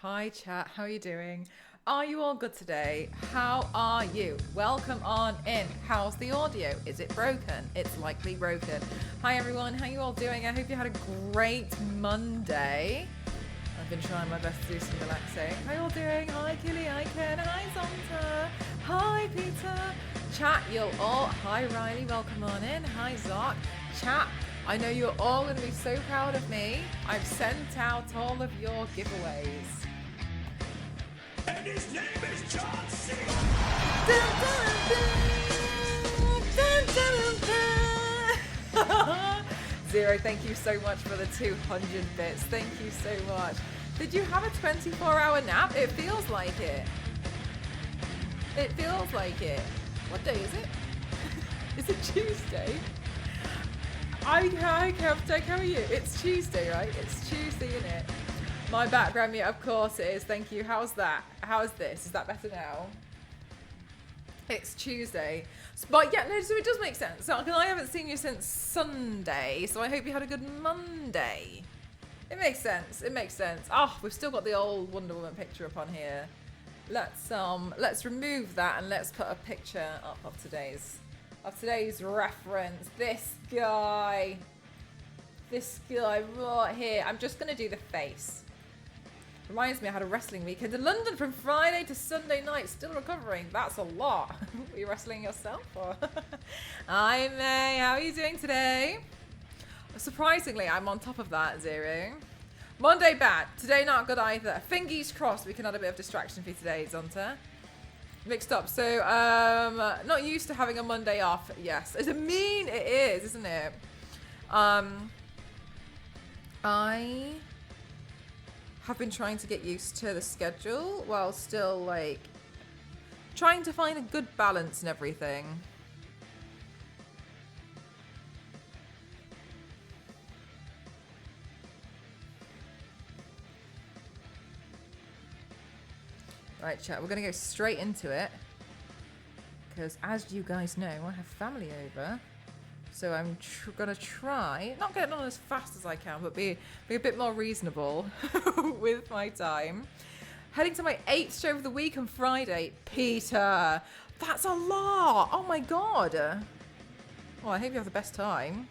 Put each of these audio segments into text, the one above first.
Hi chat, how are you doing? Are you all good today? How are you? Welcome on in. How's the audio? Is it broken? It's likely broken. Hi everyone, how you all doing? I hope you had a great Monday. I've been trying my best to do some relaxing. How you all doing? Hi Killy, hi Ken, hi Zonta, hi Peter. Chat, you'll all, hi Riley, welcome on in. Hi Zoc. Chat, I know you're all going to be so proud of me. I've sent out all of your giveaways. And his name is John C. Dun, dun, dun, dun, dun. Zero, thank you so much for the 200 bits. Thank you so much. Did you have a 24-hour nap? It feels like it. It feels like it. What day is it? Is it Tuesday? Hi, Kevtech, how are you? It's Tuesday, right? It's Tuesday, isn't it? My background mute, of course it is. Thank you. How's that? How's this? Is that better now? It's Tuesday. But yeah, no, so it does make sense. So, I haven't seen you since Sunday, so I hope you had a good Monday. It makes sense. It makes sense. Oh, we've still got the old Wonder Woman picture up on here. Let's remove that and let's put a picture up of today's reference. This guy right here. I'm just gonna do the face. Reminds me, I had a wrestling weekend in London from Friday to Sunday night. Still recovering. That's a lot. Were you wrestling yourself? Or? Hi May, how are you doing today? Surprisingly, I'm on top of that, Zero. Monday bad. Today not good either. Fingers crossed we can add a bit of distraction for you today, Zonta. Mixed up. So, not used to having a Monday off. Yes. It is, isn't it? I have been trying to get used to the schedule while still like trying to find a good balance and everything. Right, chat, we're going to go straight into it because as you guys know, I have family over. So I'm going to try, not get on as fast as I can, but be a bit more reasonable with my time. Heading to my 8th show of the week on Friday. Peter, that's a lot. Oh my God. Well, I hope you have the best time.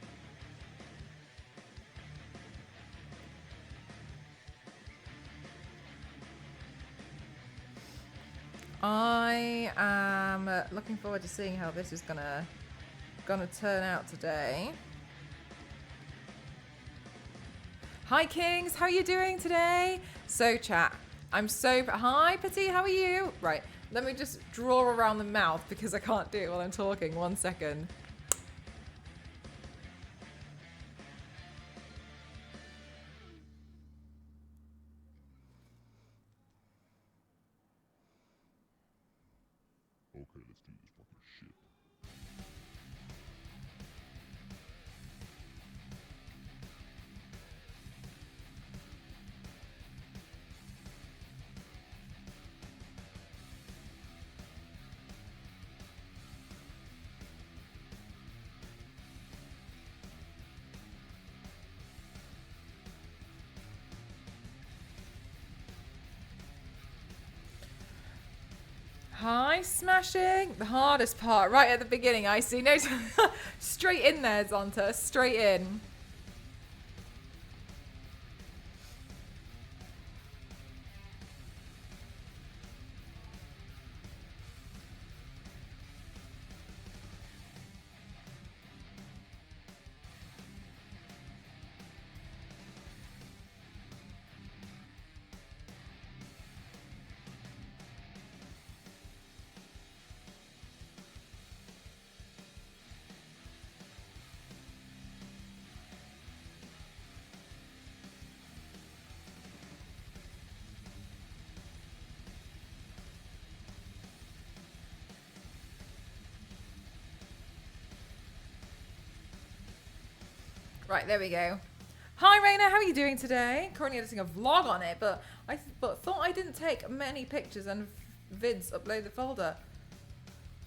I am looking forward to seeing how this is gonna turn out today. Hi Kings, how are you doing today? So chat, hi Petit, how are you? Right, let me just draw around the mouth because I can't do it while I'm talking. 1 second. Okay, let's do this fucking shit. Hi, smashing. The hardest part, right at the beginning, I see. No, straight in there, Zonta. Straight in. Right, there we go. Hi, Raina, how are you doing today? Currently editing a vlog on it, but I thought I didn't take many pictures and vids upload the folder.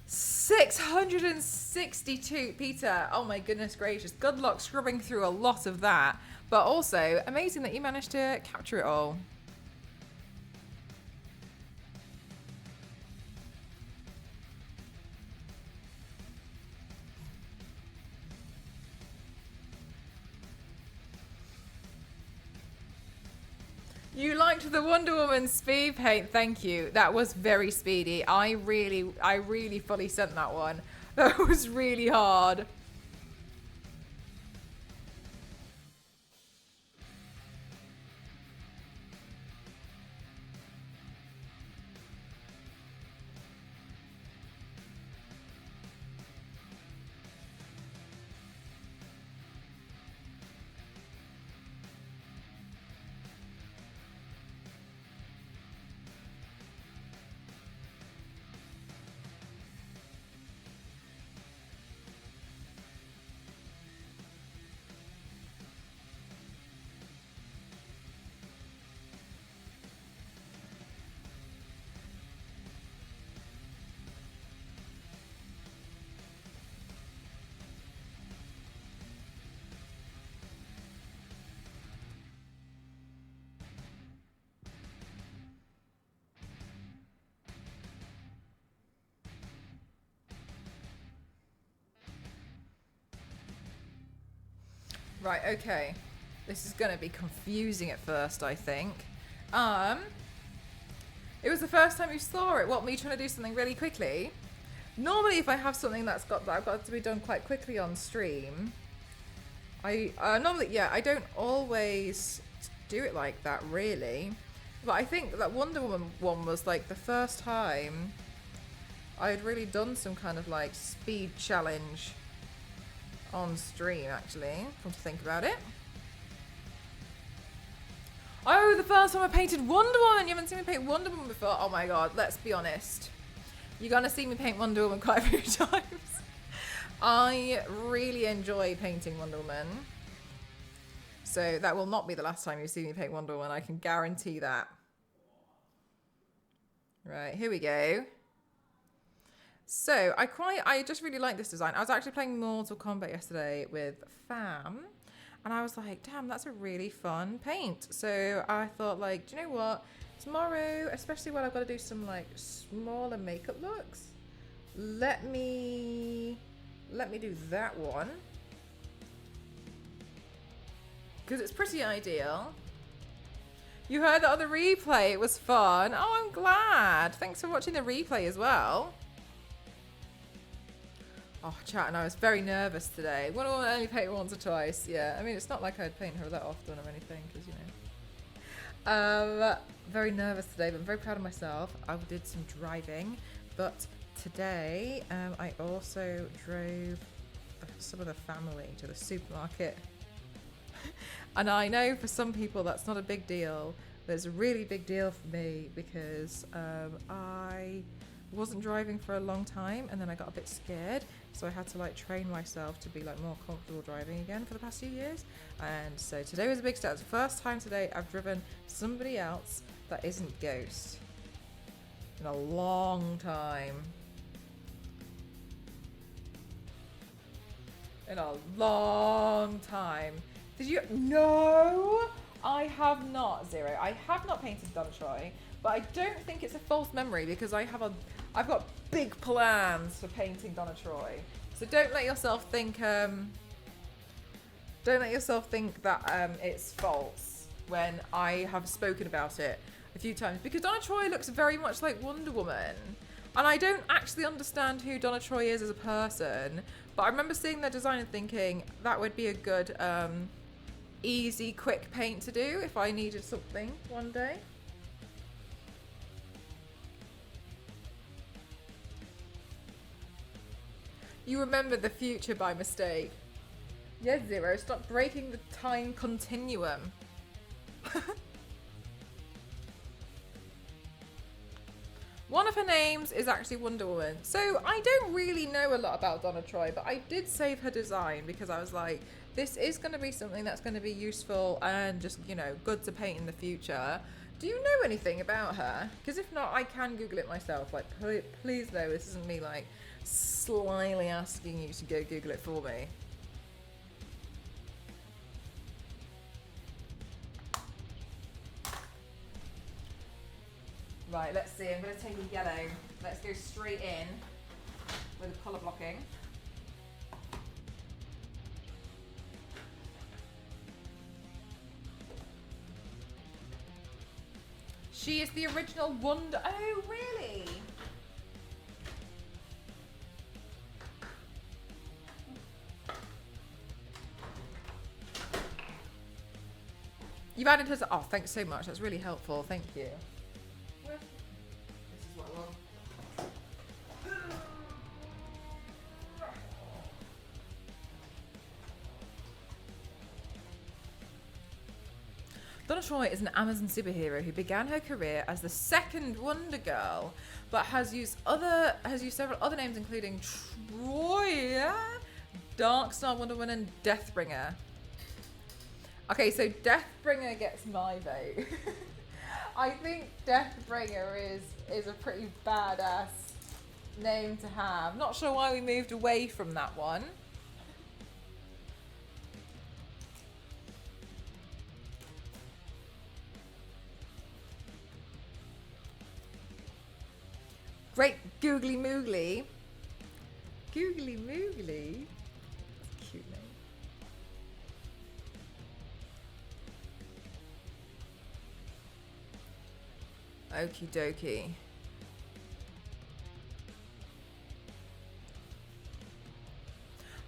662, Peter. Oh my goodness gracious. Good luck scrubbing through a lot of that. But also, amazing that you managed to capture it all. You liked the Wonder Woman speed paint. Thank you. That was very speedy. I really fully sent that one. That was really hard. Right, okay. This is gonna be confusing at first, I think. It was the first time you saw it. What, me trying to do something really quickly? Normally, if I have something that I've got to be done quite quickly on stream, I don't always do it like that, really. But I think that Wonder Woman one was like the first time I had really done some kind of like speed challenge on stream, actually, come to think about it. Oh, the first time I painted Wonder Woman! You haven't seen me paint Wonder Woman before? Oh my god, let's be honest. You're gonna see me paint Wonder Woman quite a few times. I really enjoy painting Wonder Woman. So that will not be the last time you see me paint Wonder Woman, I can guarantee that. Right, here we go. So I just really like this design. I was actually playing Mortal Kombat yesterday with fam, and I was like, damn, that's a really fun paint. So I thought, like, do you know what? Tomorrow, especially when I've got to do some like smaller makeup looks, let me do that one, because it's pretty ideal. You heard that on the replay. It was fun. Oh, I'm glad. Thanks for watching the replay as well. Oh, chat, and I was very nervous today. Wonder Woman only paint once or twice. Yeah, I mean, it's not like I'd paint her that often or anything, because, you know. Very nervous today, but I'm very proud of myself. I did some driving, but today I also drove some of the family to the supermarket. And I know for some people that's not a big deal, but it's a really big deal for me, because I wasn't driving for a long time, and then I got a bit scared, so I had to like train myself to be like more comfortable driving again for the past few years. And so today was a big step. It's the first time today I've driven somebody else that isn't Ghost in a long time. In a long time. Did you? No, I have not. Zero. I have not painted Donna Troy, but I don't think it's a false memory, because I've got big plans for painting Donna Troy. So don't let yourself think that it's false when I have spoken about it a few times, because Donna Troy looks very much like Wonder Woman, and I don't actually understand who Donna Troy is as a person, but I remember seeing their design and thinking that would be a good easy quick paint to do if I needed something one day. You remember the future by mistake. Yes, Zero, stop breaking the time continuum. One of her names is actually Wonder Woman. So I don't really know a lot about Donna Troy, but I did save her design because I was like, this is going to be something that's going to be useful and just, you know, good to paint in the future. Do you know anything about her? Because if not, I can Google it myself. Like, please know this isn't me like slyly asking you to go Google it for me. Right, let's see. I'm going to take a yellow. Let's go straight in with the colour blocking. She is the original Wonder. Oh, really? You've added her. Oh, thanks so much. That's really helpful. Thank you. This is what I want. Donna Troy is an Amazon superhero who began her career as the second Wonder Girl, but has used several other names, including Troya, Darkstar, Wonder Woman, and Deathbringer. Okay, so Deathbringer gets my vote. I think Deathbringer is a pretty badass name to have. Not sure why we moved away from that one. Great googly moogly. Googly moogly. That's a cute name. Okie dokie.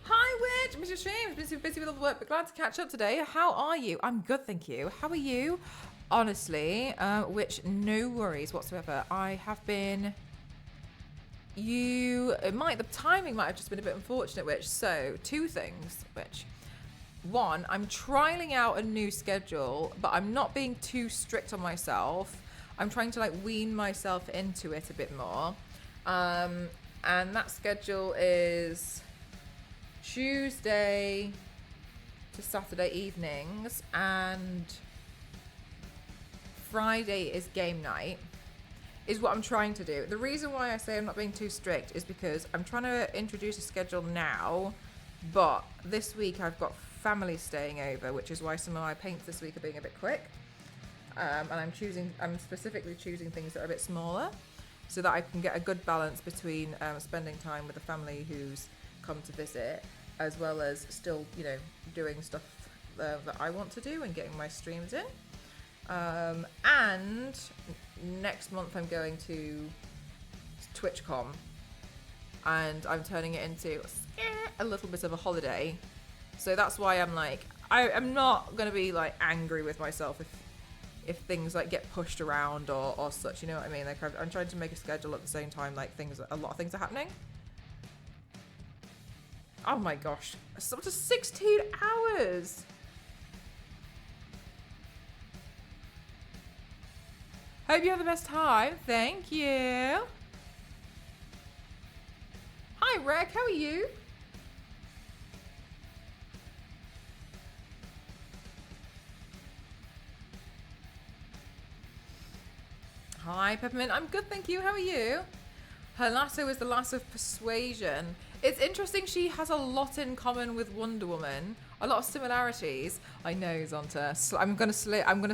Hi, Witch! Mr. Streams, been super busy with all the work, but glad to catch up today. How are you? I'm good, thank you. How are you? Honestly, Witch, no worries whatsoever. I have been... the timing might have just been a bit unfortunate, Witch. So, two things, Witch. One, I'm trialing out a new schedule, but I'm not being too strict on myself. I'm trying to wean myself into it a bit more. And that schedule is Tuesday to Saturday evenings, and Friday is game night, is what I'm trying to do. The reason why I say I'm not being too strict is because I'm trying to introduce a schedule now, but this week I've got family staying over, which is why some of my paints this week are being a bit quick. And I'm specifically choosing things that are a bit smaller so that I can get a good balance between spending time with the family who's come to visit, as well as still, doing stuff that I want to do and getting my streams in. And next month I'm going to TwitchCon, and I'm turning it into a little bit of a holiday. So that's why I'm not going to be angry with myself if things get pushed around or such, you know what I mean? I'm trying to make a schedule at the same time, a lot of things are happening. Oh my gosh, it's up to 16 hours. Hope you have the best time. Thank you. Hi, Rick. How are you? Hi, Peppermint. I'm good, thank you. How are you? Her lasso is the lasso of persuasion. It's interesting. She has a lot in common with Wonder Woman. A lot of similarities. I know, Zonta. I'm gonna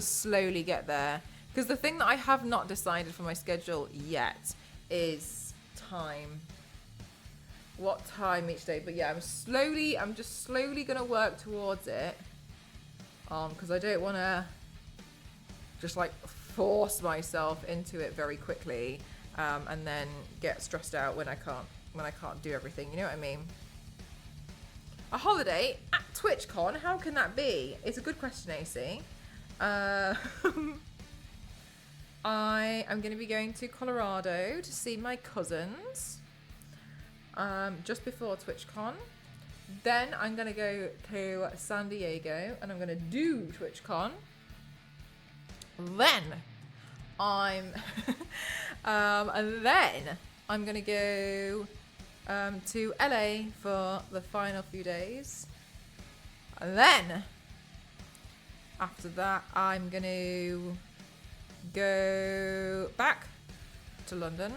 slowly get there. Because the thing that I have not decided for my schedule yet is time. What time each day? But yeah, I'm just slowly gonna work towards it. Because I don't want to just force myself into it very quickly, and then get stressed out when I can't do everything. You know what I mean? A holiday at TwitchCon? How can that be? It's a good question, AC. I am going to be going to Colorado to see my cousins just before TwitchCon. Then I'm going to go to San Diego and I'm going to do TwitchCon. Then and then I'm going to go to LA for the final few days. And then after that, I'm going to go back to London,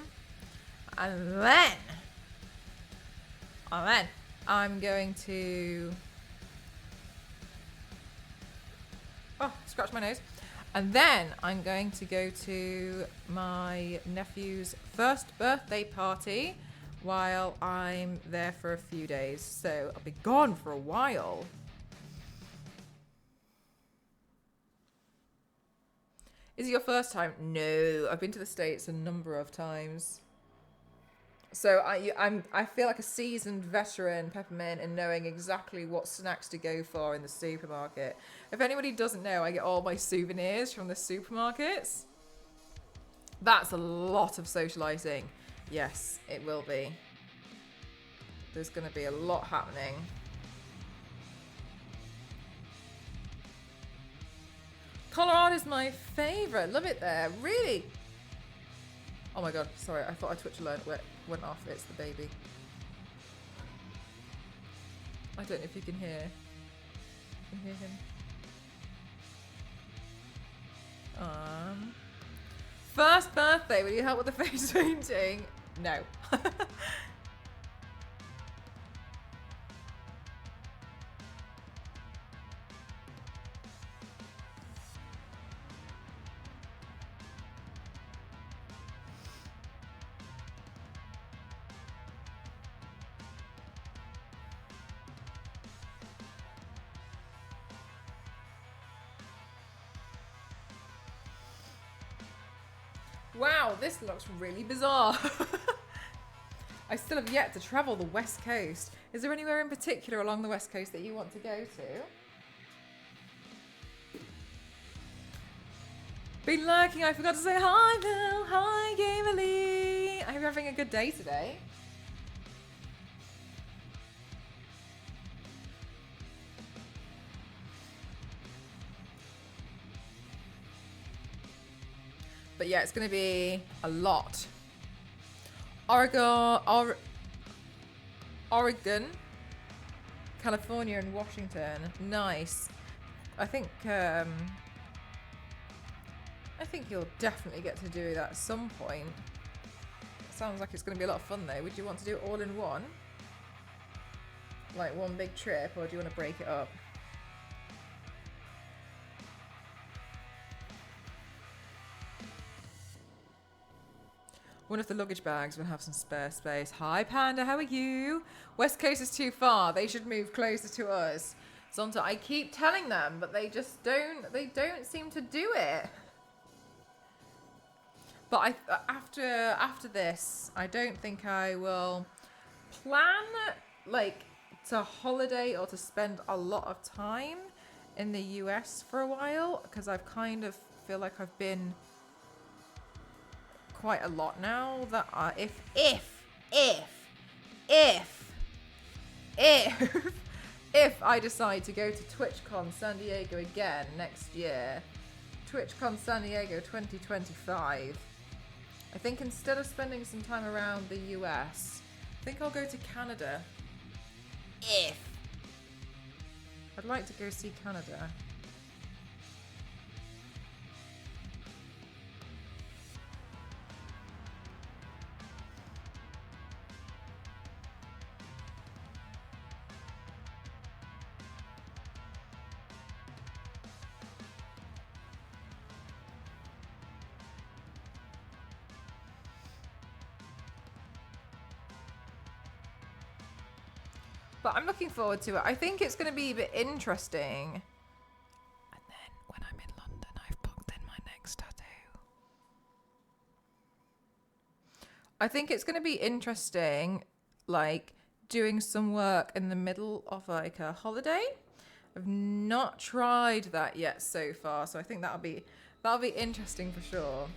and then I'm going to scratch my nose, and then I'm going to go to my nephew's first birthday party while I'm there for a few days, so I'll be gone for a while. Is it your first time? No, I've been to the States a number of times. So I feel like a seasoned veteran, Peppermint, in knowing exactly what snacks to go for in the supermarket. If anybody doesn't know, I get all my souvenirs from the supermarkets. That's a lot of socializing. Yes, it will be. There's going to be a lot happening. Colorado's my favorite. Love it there. Really? Oh my god, sorry. I thought a Twitch alert went off. It's the baby. I don't know if you can hear. You can hear him. First birthday. Will you help with the face painting? No. Wow, this looks really bizarre. I still have yet to travel the West Coast. Is there anywhere in particular along the West Coast that you want to go to? Been lurking, I forgot to say hi, Bill. Hi, Gamerly. I hope you're having a good day today. But yeah, it's going to be a lot. Oregon, California, and Washington. Nice. I think you'll definitely get to do that at some point. Sounds like it's going to be a lot of fun though. Would you want to do it all in one? Like one big trip, or do you want to break it up? One of the luggage bags will have some spare space. Hi Panda, how are you? West Coast is too far. They should move closer to us. Zonta, I keep telling them, but they just don't seem to do it. But after this, I don't think I will plan like to holiday or to spend a lot of time in the US for a while, because I've kind of feel like I've been quite a lot now. That if I decide to go to TwitchCon San Diego again next year, TwitchCon San Diego 2025, I think instead of spending some time around the US, I think I'll go to Canada. I'd like to go see Canada. But I'm looking forward to it. I think it's going to be a bit interesting. And then when I'm in London, I've booked in my next tattoo. I think it's going to be interesting, like doing some work in the middle of like a holiday. I've not tried that yet so far, so I think that'll be interesting for sure.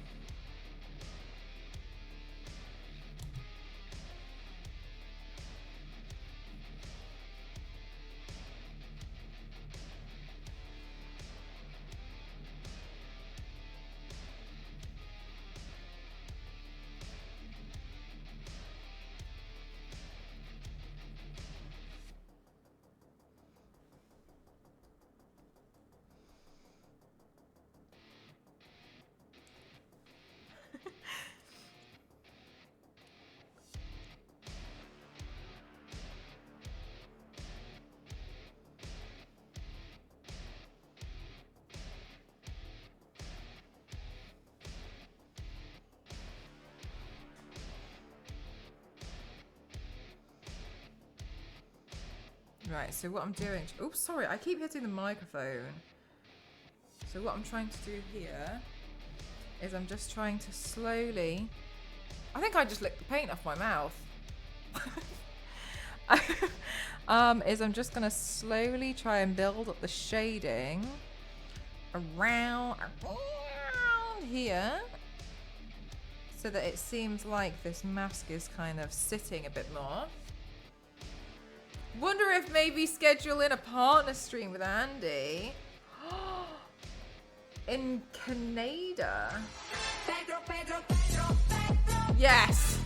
Right, so what I'm doing... Oops, sorry, I keep hitting the microphone. So what I'm trying to do here is I'm just trying to slowly... I think I just licked the paint off my mouth. Is I'm just going to slowly try and build up the shading around here so that it seems like this mask is kind of sitting a bit more. Wonder if maybe schedule in a partner stream with Andy in Canada. Yes.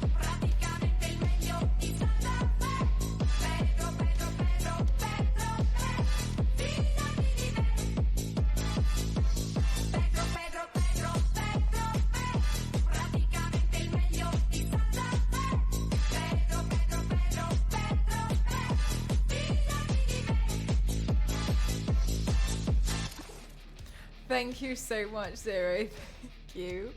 Thank you so much, Zero. Thank you.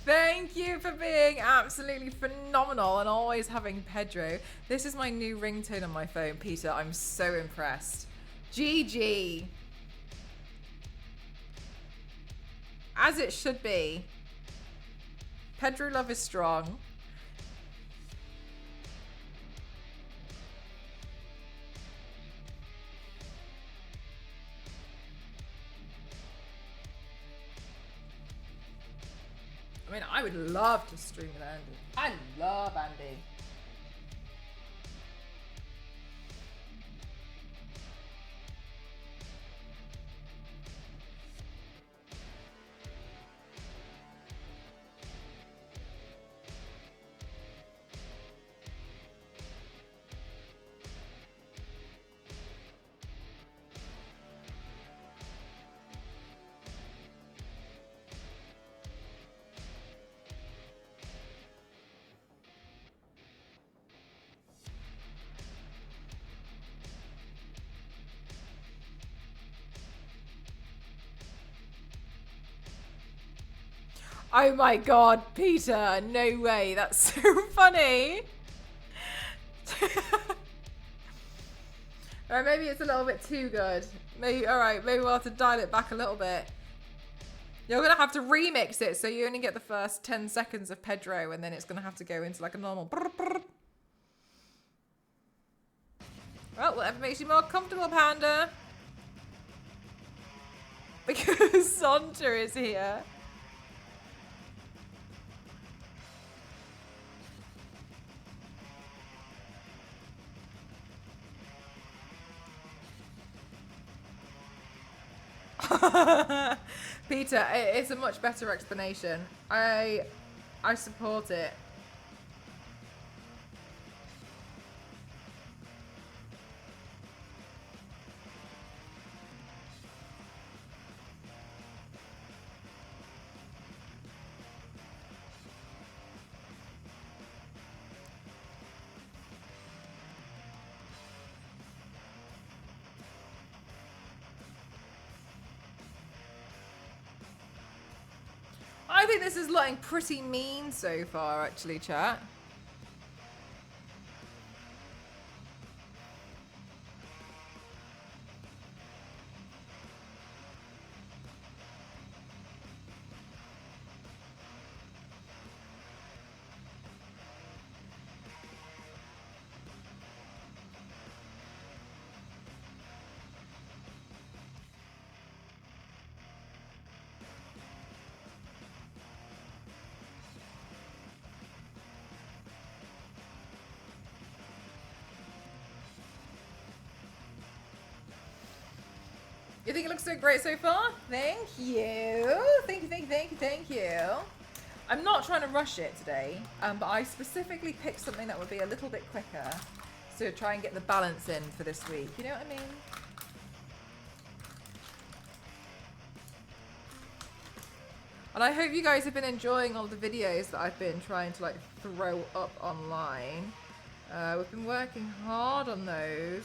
Thank you for being absolutely phenomenal and always having Pedro. This is my new ringtone on my phone, Peter. I'm so impressed. GG. As it should be. Pedro love is strong. I mean, I would love to stream with Andy. I love Andy. Oh my god, Peter, no way, that's so funny. Alright, maybe it's a little bit too good. Maybe, alright, maybe we'll have to dial it back a little bit. You're gonna have to remix it so you only get the first 10 seconds of Pedro and then it's gonna have to go into like a normal brr, brr. Well, whatever makes you more comfortable, Panda. Because Santa is here. Peter, it's a much better explanation. I support it. I think this is looking pretty mean so far, actually, chat. You think it looks so great so far? Thank you. Thank you. I'm not trying to rush it today, but I specifically picked something that would be a little bit quicker to try and get the balance in for this week. You know what I mean? And I hope you guys have been enjoying all the videos that I've been trying to like throw up online. We've been working hard on those.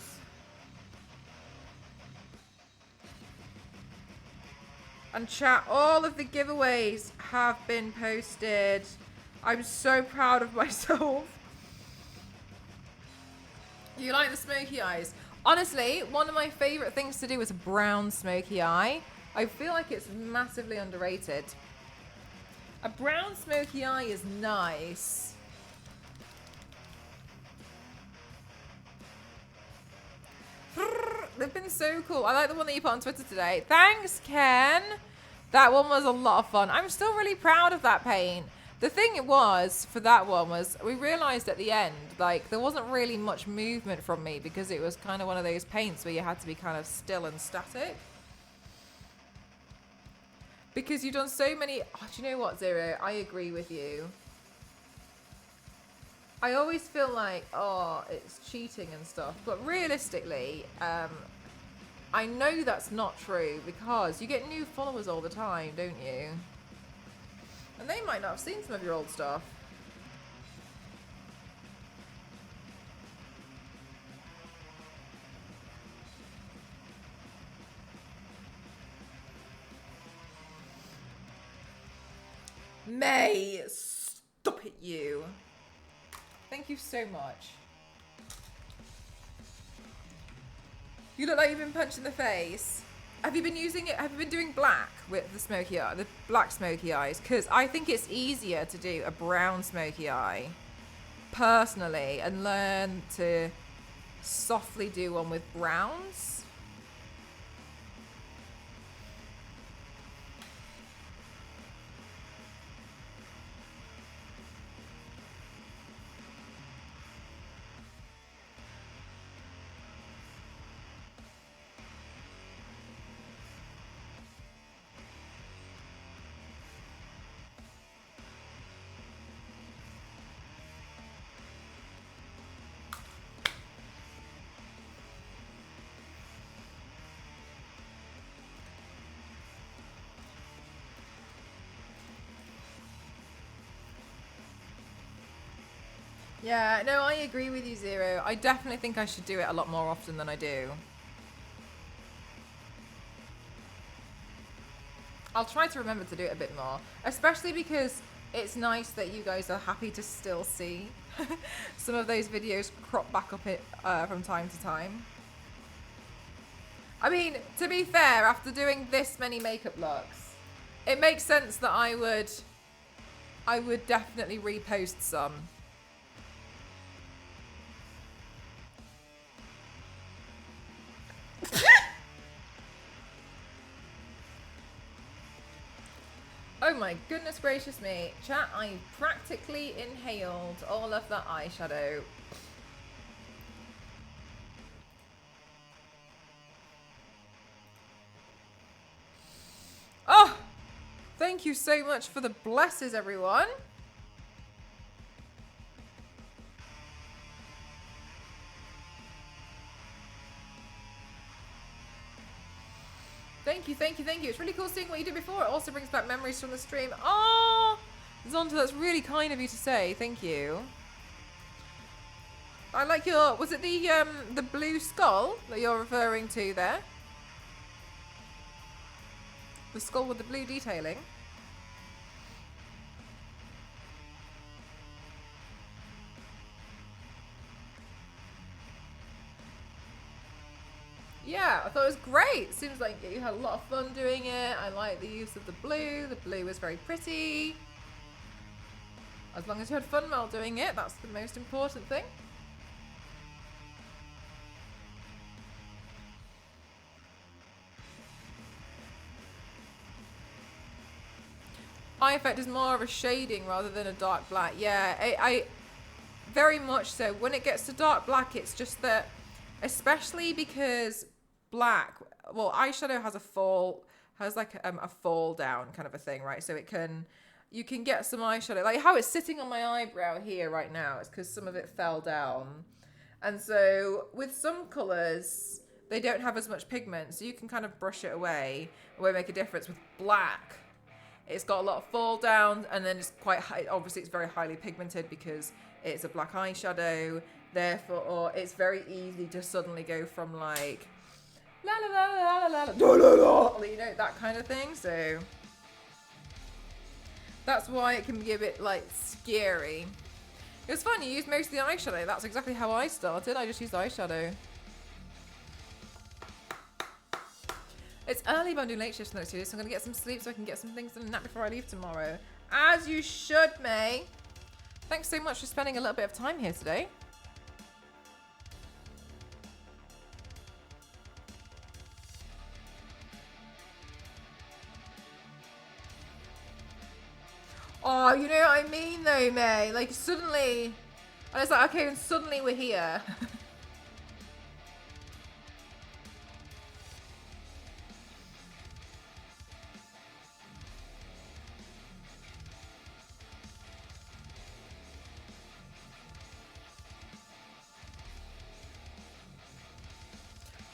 And chat, all of the giveaways have been posted. I'm so proud of myself. You like the smoky eyes? Honestly, one of my favorite things to do is a brown smoky eye. I feel like it's massively underrated. A brown smoky eye is nice. They've been so cool. I like the one that you put on Twitter today. Thanks, Ken. That one was a lot of fun. I'm still really proud of that paint. The thing it was for that one was we realized at the end, like, there wasn't really much movement from me because it was kind of one of those paints where you had to be kind of still and static. Because you've done so many... Oh, do you know what, Zero? I agree with you. I always feel like, oh, it's cheating and stuff. But realistically, I know that's not true because you get new followers all the time, don't you? And they might not have seen some of your old stuff. May, stop it, you. Thank you so much. You look like you've been punched in the face. Have you been using it? Have you been doing black with the smoky eye, the black smoky eyes? Because I think it's easier to do a brown smoky eye, personally, and learn to softly do one with browns. Yeah, no, I agree with you, Zero. I definitely think I should do it a lot more often than I do. I'll try to remember to do it a bit more, especially because it's nice that you guys are happy to still see some of those videos crop back up from time to time. I mean, to be fair, after doing this many makeup looks, it makes sense that I would definitely repost some. Oh my goodness gracious me. Chat, I practically inhaled all of that eyeshadow. Oh! Thank you so much for the blesses, everyone. Thank you, thank you, thank you. It's really cool seeing what you did before. It also brings back memories from the stream. Oh, Zonta, that's really kind of you to say. Thank you. I like your... Was it the blue skull that you're referring to there? The skull with the blue detailing. Yeah, I thought it was great. Seems like you had a lot of fun doing it. I like the use of the blue. The blue was very pretty. As long as you had fun while doing it, that's the most important thing. Eye effect is more of a shading rather than a dark black. Yeah, I very much so. When it gets to dark black, it's just that, especially because black, well, eyeshadow has a fall down kind of a thing, right? So you can get some eyeshadow, like how it's sitting on my eyebrow here right now, it's because some of it fell down. And so with some colors, they don't have as much pigment, so you can kind of brush it away. It won't make a difference. With black, it's got a lot of fall down, and then it's quite high. Obviously, it's very highly pigmented because it's a black eyeshadow. Therefore, it's very easy to suddenly go from like la la la la la la la la, you know, that kind of thing. So that's why it can be a bit like scary. It was fun. You used most of the eyeshadow. That's exactly how I started. I just used eyeshadow. It's early, but I'm doing late shifts next year, so I'm going to get some sleep so I can get some things done and nap before I leave tomorrow. As you should, May. Thanks so much for spending a little bit of time here today. Oh, you know what I mean though, May? Like suddenly, I was like, okay, and suddenly we're here.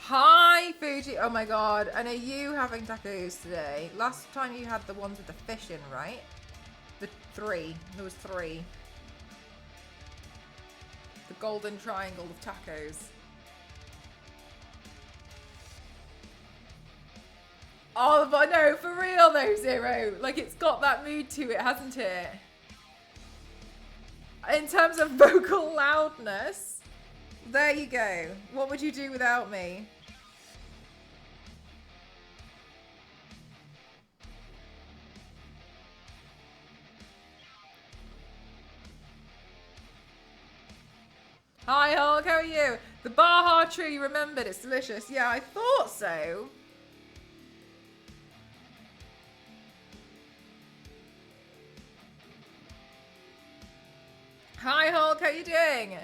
Hi, Fuji. Oh my god. And are you having tacos today? Last time you had the ones with the fish in, right? The 3. There was 3. The golden triangle of tacos. Oh, but no, for real though, Zero. Like, it's got that mood to it, hasn't it? In terms of vocal loudness, there you go. What would you do without me? Hi, Hulk, how are you? The Baja tree, you remembered, it's delicious. Yeah, I thought so. Hi, Hulk, how are you doing?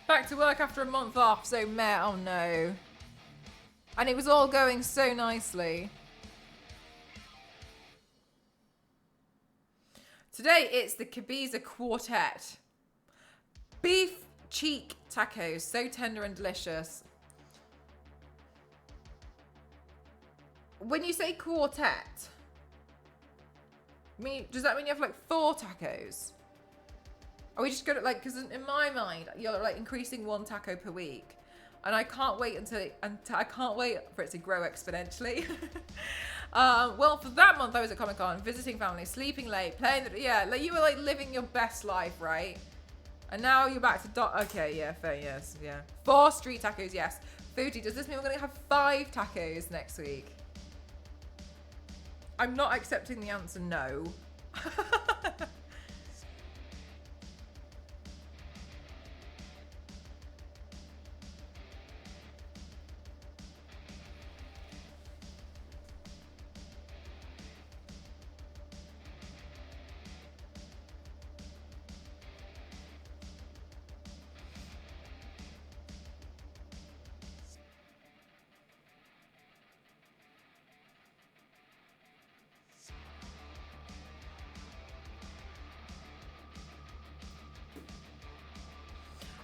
Back to work after a month off, so meh, oh no. And it was all going so nicely. Today it's the Cabiza Quartet. Beef cheek tacos, so tender and delicious. When you say quartet, does that mean you have like 4 tacos? Are we just gonna like, because in my mind, you're like increasing 1 taco per week. And I can't wait I can't wait for it to grow exponentially. Well, for that month I was at Comic-Con, visiting family, sleeping late, playing, like you were like living your best life, right? And now you're back to, okay, yeah, fair, yes, yeah. 4 street tacos, yes. Fuji, does this mean we're gonna have 5 tacos next week? I'm not accepting the answer no.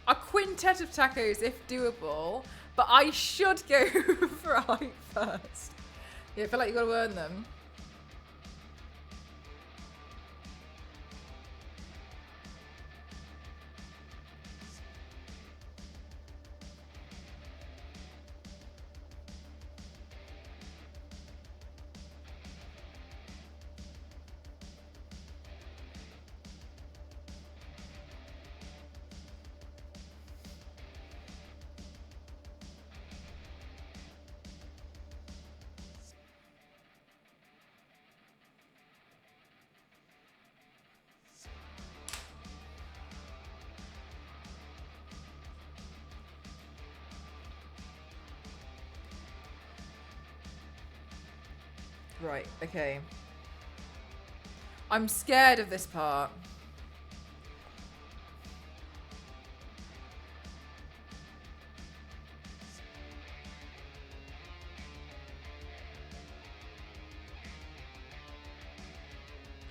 A quintet of tacos if doable, but I should go for height first. Yeah, I feel like you gotta earn them. Right, okay. I'm scared of this part.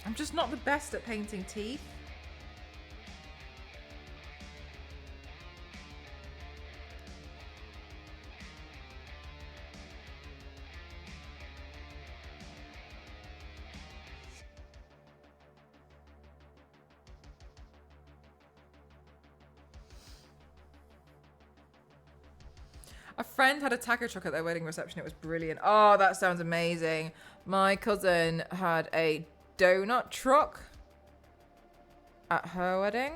I'm just not the best at painting teeth. A friend had a taco truck at their wedding reception. It was brilliant. Oh, that sounds amazing. My cousin had a donut truck at her wedding.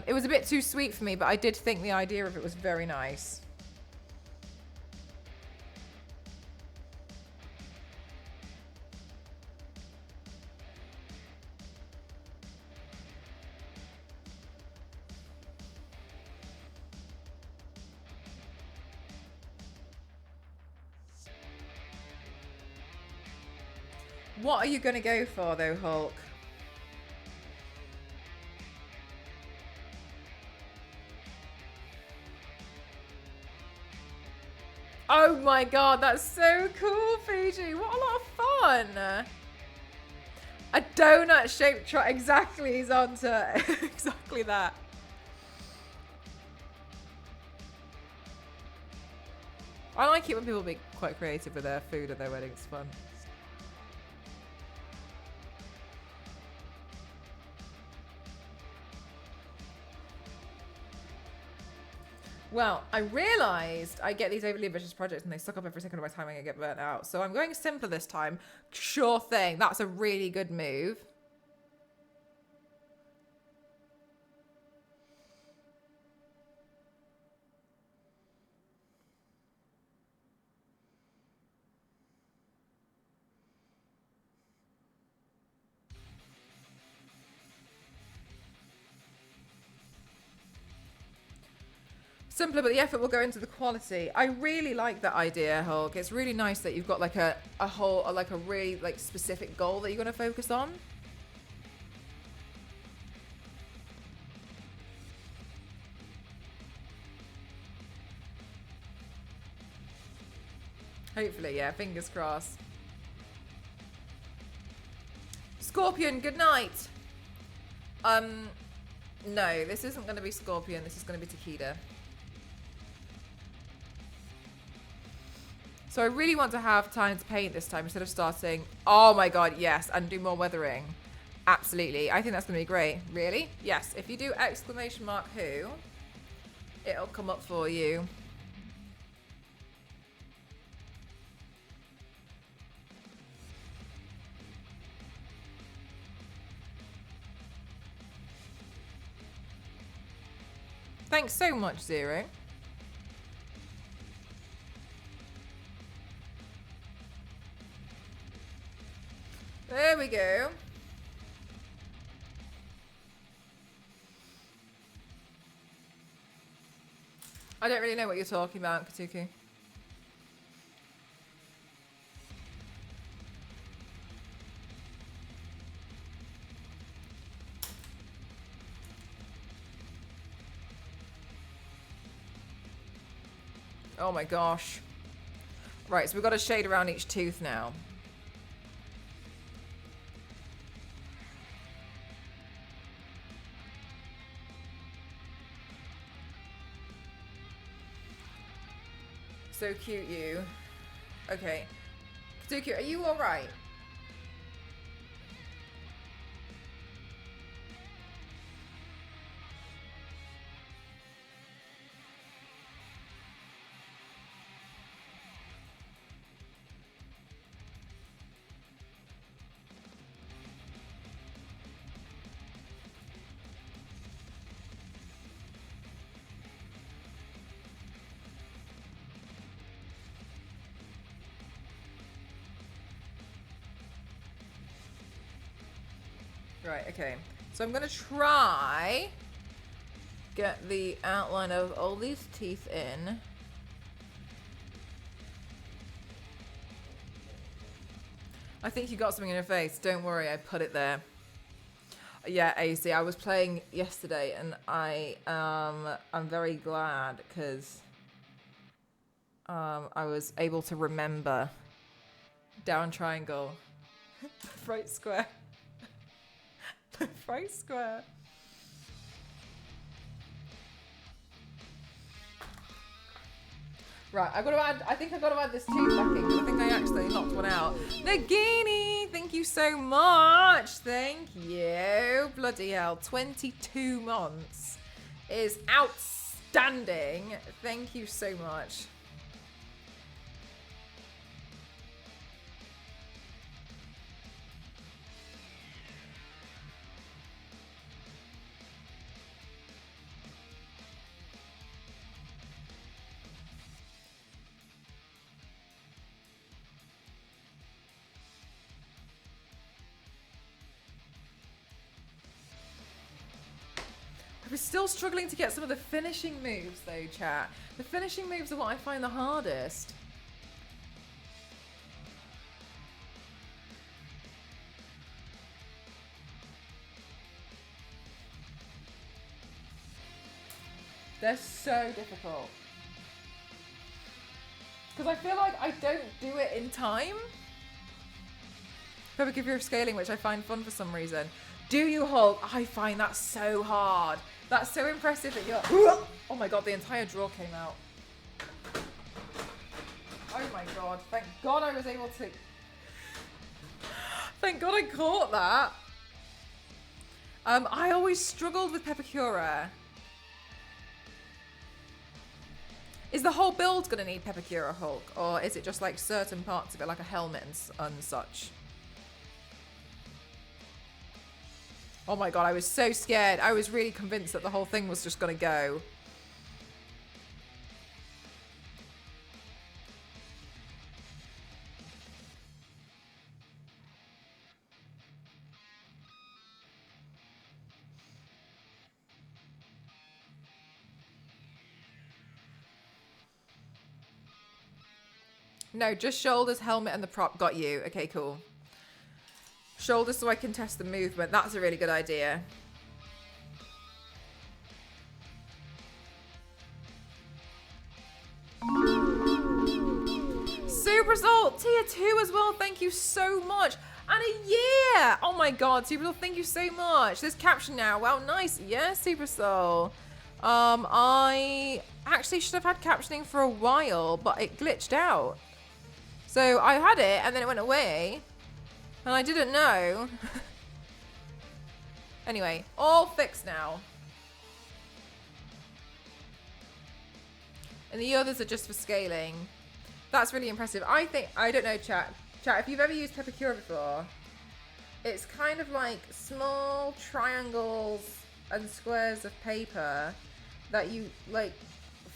It was a bit too sweet for me, but I did think the idea of it was very nice. What are you going to go for, though, Hulk? Oh my god, that's so cool, Fiji. What a lot of fun. A donut-shaped truck. Exactly, he's onto exactly that. I like it when people be quite creative with their food at their weddings. It's fun. Well, I realised I get these overly ambitious projects and they suck up every second of my time and I get burnt out. So I'm going simpler this time. Sure thing. That's a really good move. Simpler, but the effort will go into the quality. I really like that idea, Hulk. It's really nice that you've got like a whole, like a really like specific goal that you're going to focus on. Hopefully, yeah. Fingers crossed. Scorpion, good night. No, this isn't going to be Scorpion. This is going to be Takeda. So I really want to have time to paint this time instead of starting. Oh my god, yes, and do more weathering. Absolutely. I think that's going to be great. Really? Yes. If you do exclamation mark who, it'll come up for you. Thanks so much, Zero. There we go. I don't really know what you're talking about, Katuku. Oh my gosh. Right, so we've got a shade around each tooth now. So cute, you. Okay. Katuku, are you alright? Right, okay. So I'm going to try get the outline of all these teeth in. I think you got something in your face. Don't worry, I put it there. Yeah, AC, I was playing yesterday and I'm very glad because I was able to remember down triangle. Fright Square. Fright Square. Right, I think I got to add this 2 seconds. I think I actually knocked one out. Nagini, thank you so much. Thank you. Bloody hell, 22 months is outstanding. Thank you so much. We're still struggling to get some of the finishing moves though, chat. The finishing moves are what I find the hardest. They're so difficult. Because I feel like I don't do it in time. Probably give you scaling, which I find fun for some reason. Do you Hulk? I find that so hard. That's so impressive that you're... Oh my god, the entire drawer came out. Oh my god. Thank god I was able to... Thank god I caught that. I always struggled with Pepakura. Is the whole build going to need Pepakura Hulk? Or is it just like certain parts of it, like a helmet and such? Oh my god, I was so scared. I was really convinced that the whole thing was just going to go. No, just shoulders, helmet, and the prop. Got you. Okay, cool. Shoulders so I can test the movement. That's a really good idea. Super Salt, tier 2 as well. Thank you so much. And a year. Oh my god, Super Soul, thank you so much. There's caption now. Wow, nice. Yeah, Super Soul. I actually should have had captioning for a while, but it glitched out. So I had it and then it went away. And I didn't know. Anyway, all fixed now. And the others are just for scaling. That's really impressive. I think, I don't know, chat, if you've ever used Pepakura before, it's kind of like small triangles and squares of paper that you like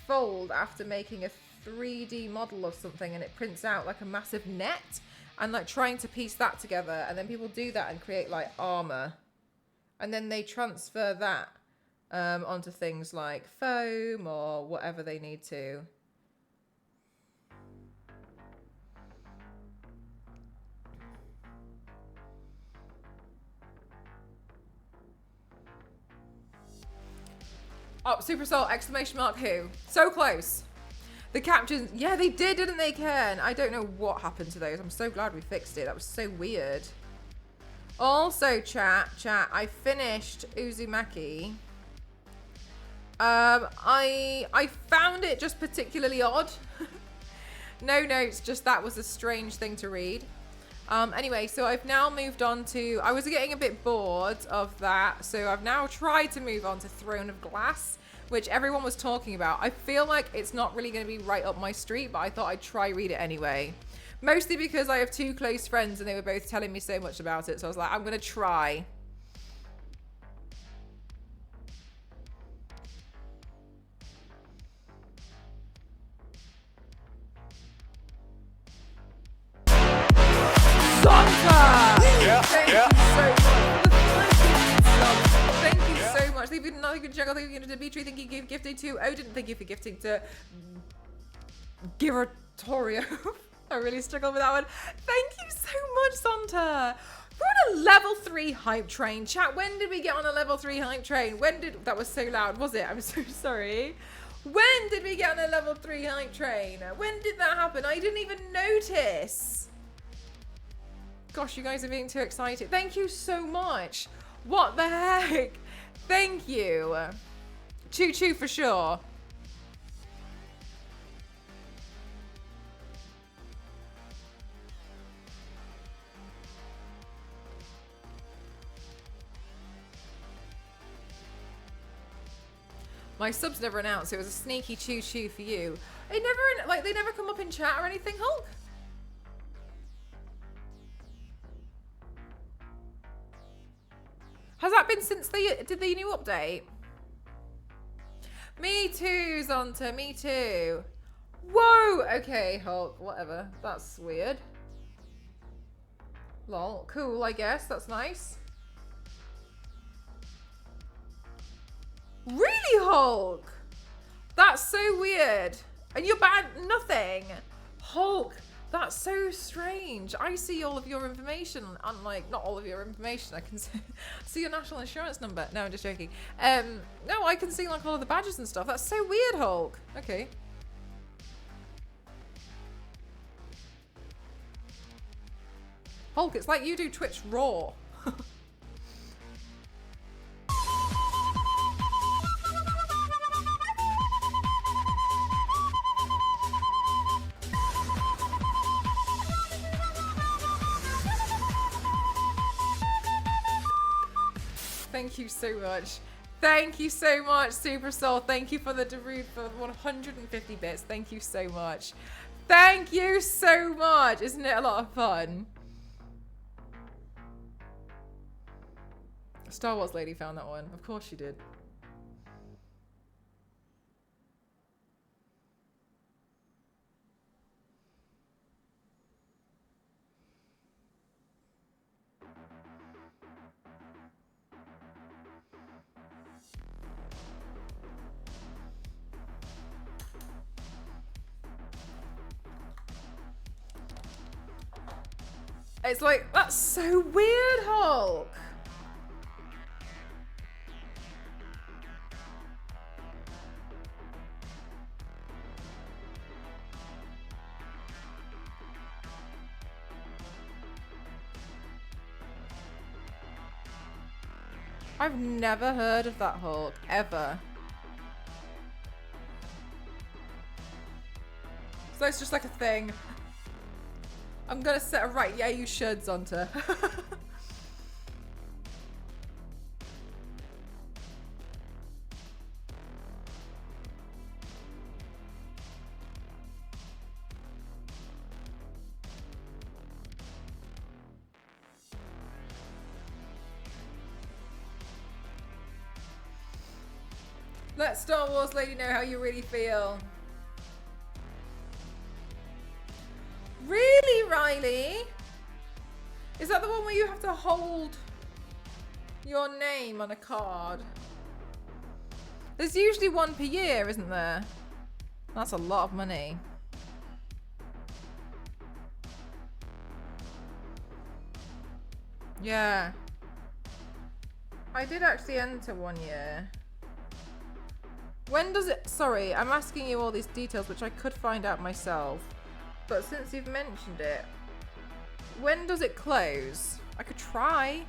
fold after making a 3D model of something, and it prints out like a massive net, and like trying to piece that together. And then people do that and create like armor, and then they transfer that onto things like foam or whatever they need to. Oh, Super Soul, exclamation mark, who? So close. The captions, yeah, they did, didn't they, Ken? I don't know what happened to those. I'm so glad we fixed it. That was so weird. Also, chat, I finished Uzumaki. I found it just particularly odd. No notes, just that was a strange thing to read. Anyway, so I've now moved on to, I was getting a bit bored of that, so I've now tried to move on to Throne of Glass, which everyone was talking about. I feel like it's not really going to be right up my street, but I thought I'd try read it anyway. Mostly because I have two close friends and they were both telling me so much about it, so I was like, I'm going to try. Thank you so much. Thank you so much. Thank you to Dimitri. Thank you for gifting to Odin. Thank you for gifting to Giratorio. I really struggled with that one. Thank you so much, Santa. We're on a level 3 hype train. Chat, when did we get on a level 3 hype train? When did... That was so loud, was it? I'm so sorry. When did we get on a level 3 hype train? When did that happen? I didn't even notice. Gosh, you guys are being too excited. Thank you so much. What the heck? Thank you. Choo choo for sure. My subs never announced. It was a sneaky choo choo for you. It never, like, they never come up in chat or anything, Hulk? Has that been since they did the new update? Me too, Zonta, me too. Whoa! Okay, Hulk, whatever. That's weird. Lol, cool, I guess. That's nice. Really, Hulk? That's so weird. And you're bad nothing. Hulk, that's so strange. I see all of your information, unlike not all of your information. I can see your national insurance number. No, I'm just joking. No, I can see like all of the badges and stuff. That's so weird, Hulk. Okay. Hulk, it's like you do Twitch Raw. Thank you so much. Thank you so much, Super Soul. Thank you for the Darude for 150 bits. Thank you so much. Thank you so much. Isn't it a lot of fun? Star Wars lady found that one. Of course she did. It's like, that's so weird, Hulk. I've never heard of that Hulk, ever. So it's just like a thing. I'm gonna set a right. Yeah, you should, Zonta. Let Star Wars lady know how you really feel. Really, Riley? Is that the one where you have to hold your name on a card? There's usually one per year, isn't there? That's a lot of money. Yeah. I did actually enter one year. When does it... Sorry, I'm asking you all these details, which I could find out myself. But since you've mentioned it, when does it close? I could try.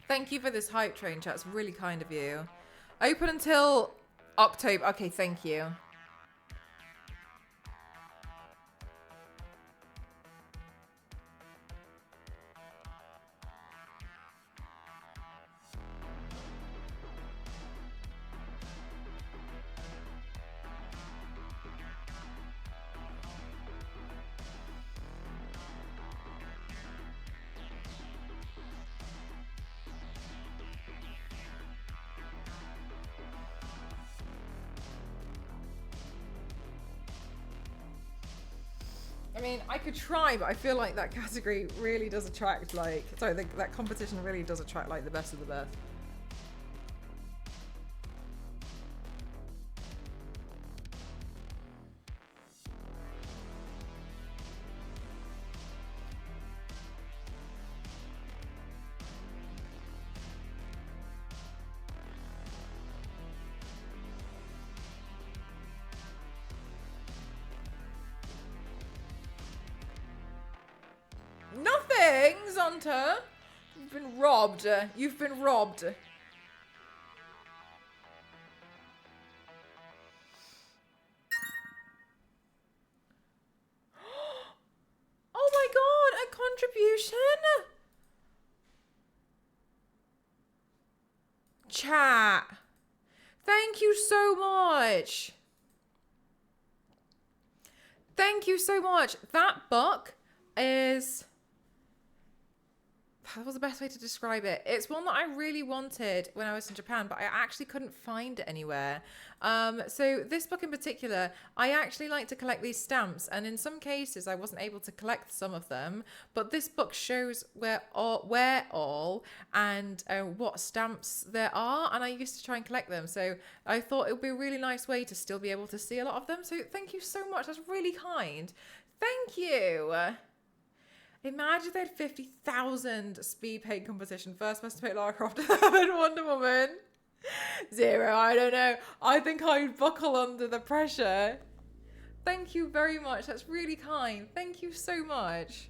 Thank you for this hype train chat. It's really kind of you. Open until October. Okay, thank you. I mean, I could try, but I feel like that category really does attract, like, sorry, that competition really does attract, like, the best of the best. Nothing, Zonta. You've been robbed. You've been robbed. Oh my god, a contribution? Chat. Thank you so much. Thank you so much. That book is... That was the best way to describe it. It's one that I really wanted when I was in Japan, but I actually couldn't find it anywhere. So this book in particular, I actually like to collect these stamps, and in some cases I wasn't able to collect some of them, but this book shows where all and what stamps there are, and I used to try and collect them. So I thought it would be a really nice way to still be able to see a lot of them. So thank you so much. That's really kind. Thank you. Imagine they had 50,000 speed paint competition. First person to paint Lara Croft, third Wonder Woman. 0, I don't know. I think I would buckle under the pressure. Thank you very much. That's really kind. Thank you so much.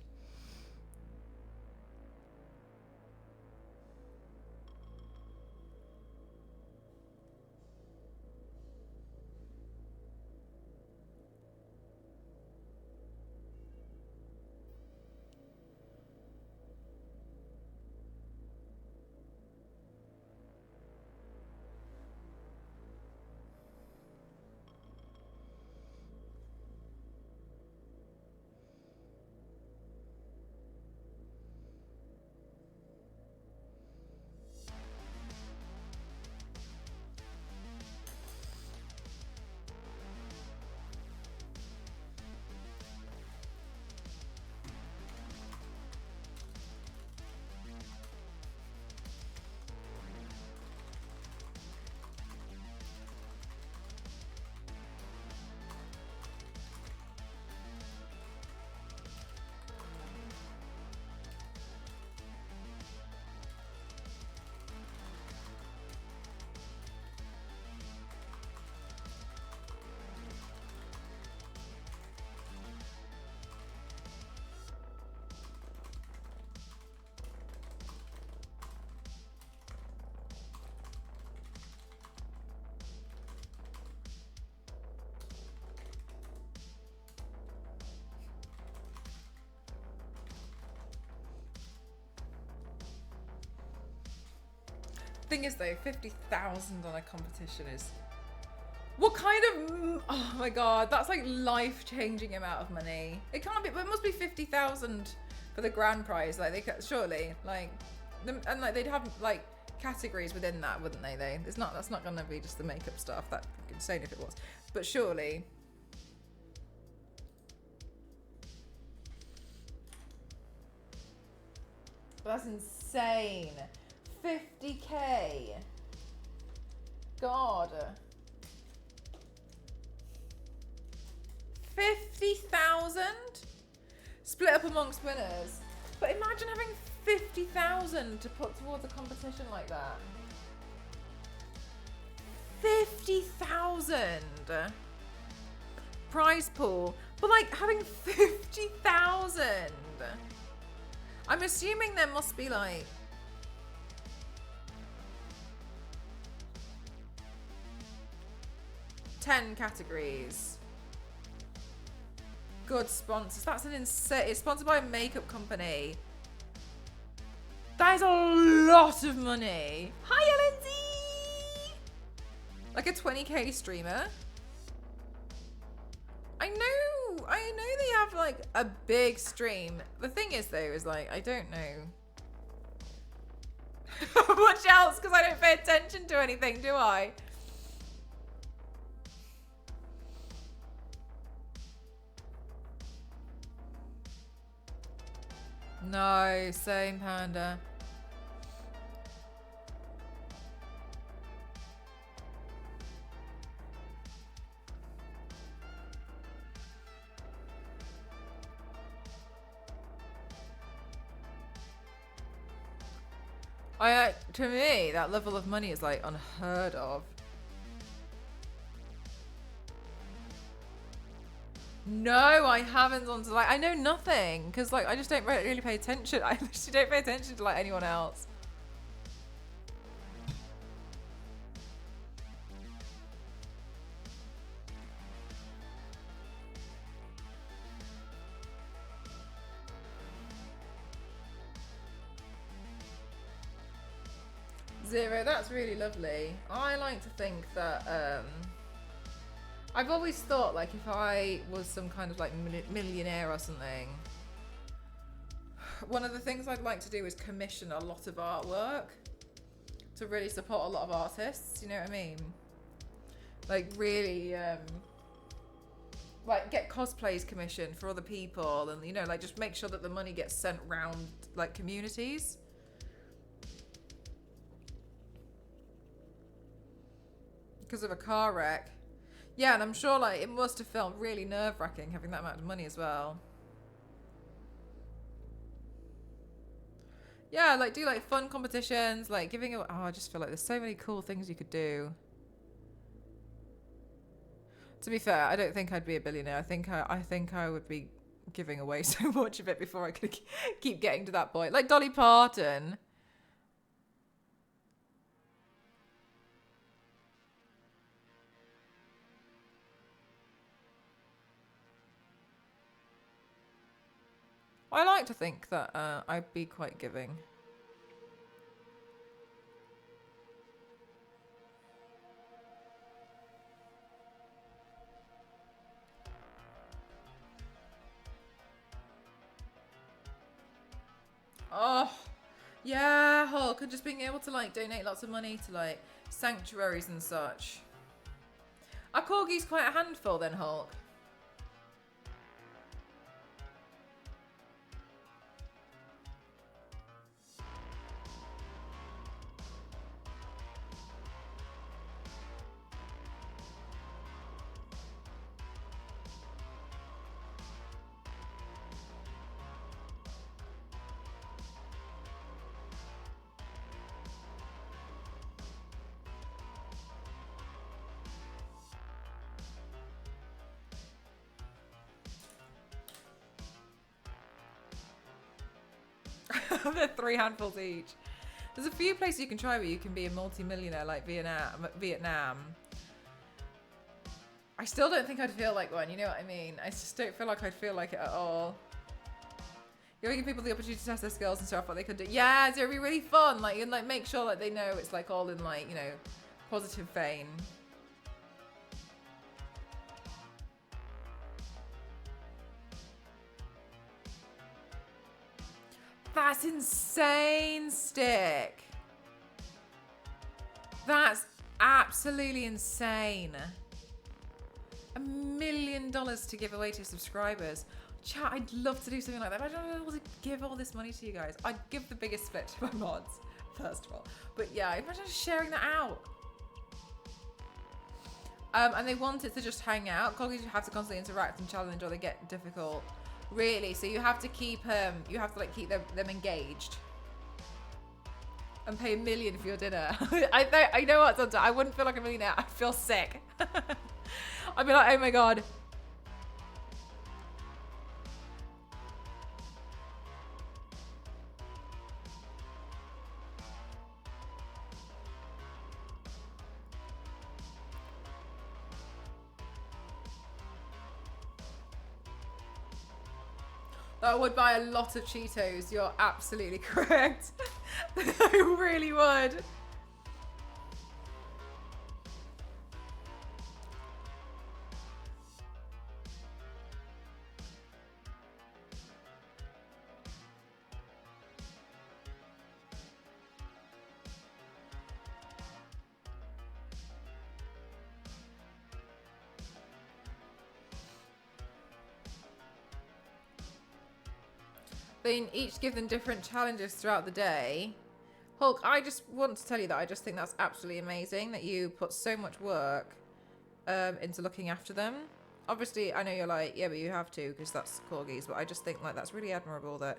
Thing is though, 50,000 on a competition is... What kind of... Oh my god, that's like life-changing amount of money. It can't be, but it must be 50,000 for the grand prize. Like, they could, surely, like... And like, they'd have like categories within that, wouldn't they? It's not, that's not gonna be just the makeup stuff. That'd be insane if it was. But surely... That's insane. 50k. God. 50,000? Split up amongst winners. But imagine having 50,000 to put towards a competition like that. 50,000 prize pool. But like having 50,000. I'm assuming there must be like 10 categories. Good sponsors. That's an insane. It's sponsored by a makeup company. That is a lot of money. Hiya, Lindsay. Like a 20k streamer. I know they have like a big stream. The thing is though, is like, I don't know much else because I don't pay attention to anything, do I? No, same Panda. To me, that level of money is like unheard of. No, I haven't on to like I know nothing because like I just don't really pay attention. I literally don't pay attention to like anyone else. Zero, that's really lovely. I like to think that I've always thought like if I was some kind of like millionaire or something, one of the things I'd like to do is commission a lot of artwork to really support a lot of artists, you know what I mean? Like really like get cosplays commissioned for other people and you know like just make sure that the money gets sent round like communities. Because of a car wreck. Yeah, and I'm sure like it must have felt really nerve-wracking having that amount of money as well. Yeah, like do like fun competitions, like giving away. Oh, I just feel like there's so many cool things you could do. To be fair, I don't think I'd be a billionaire. I think I would be giving away so much of it before I could keep getting to that point. Like Dolly Parton. I like to think that I'd be quite giving. Oh, yeah, Hulk, and just being able to like donate lots of money to like sanctuaries and such. Are corgis quite a handful then, Hulk? They're 3 handfuls each. There's a few places you can try where you can be a multi-millionaire, like Vietnam. I still don't think I'd feel like one, you know what I mean? I just don't feel like I'd feel like it at all. You're giving people the opportunity to test their skills and stuff, what they could do. Yeah, it'd be really fun. Like, and like make sure like they know it's like all in like, you know, positive vein. That's insane, Stick. That's absolutely insane. $1 million to give away to subscribers. Chat, I'd love to do something like that. Imagine I was able to give all this money to you guys. I'd give the biggest split to my mods, first of all. But yeah, imagine just sharing that out. And they want it to just hang out. Colleagues have to constantly interact and challenge or they get difficult. Really, so you have to keep like keep them engaged. And pay $1 million for your dinner. I know what sometimes I wouldn't feel like a millionaire. I'd feel sick. I'd be like, oh my god. I would buy a lot of Cheetos. You're absolutely correct. I really would. They each give them different challenges throughout the day. Hulk, I just want to tell you that I just think that's absolutely amazing that you put so much work into looking after them. Obviously, I know you're like, yeah, but you have to because that's corgis. But I just think like that's really admirable that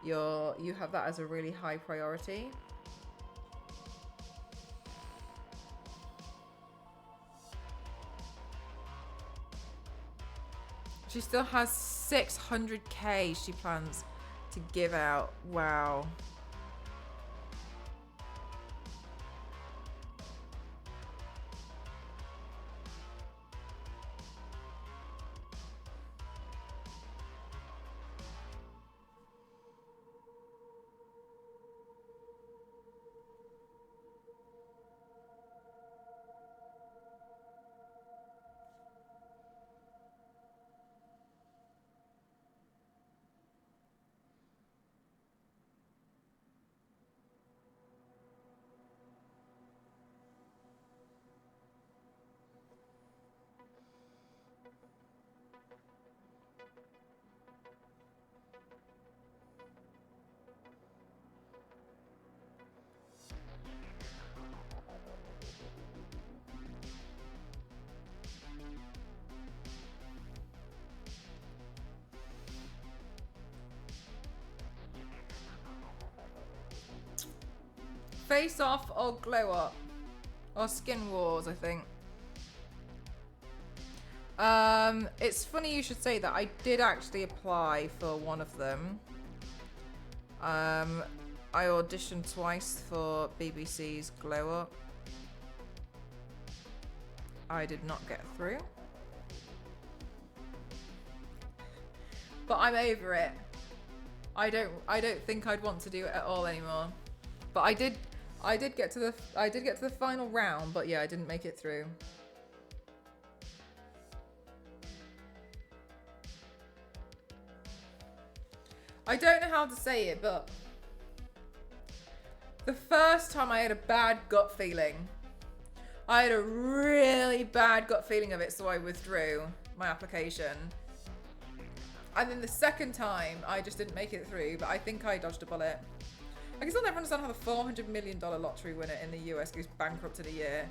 you have that as a really high priority. She still has 600k she plans to give out. Wow. Face Off or Glow Up? Or Skin Wars, I think. It's funny you should say that. I did actually apply for one of them. I auditioned twice for BBC's Glow Up. I did not get through. But I'm over it. I don't think I'd want to do it at all anymore. But I did get to the final round, but yeah, I didn't make it through. I don't know how to say it, but the first time I had a bad gut feeling. I had a really bad gut feeling of it, so I withdrew my application. And then the second time, I just didn't make it through, but I think I dodged a bullet. I can still never understand how the $400 million lottery winner in the US goes bankrupt in a year.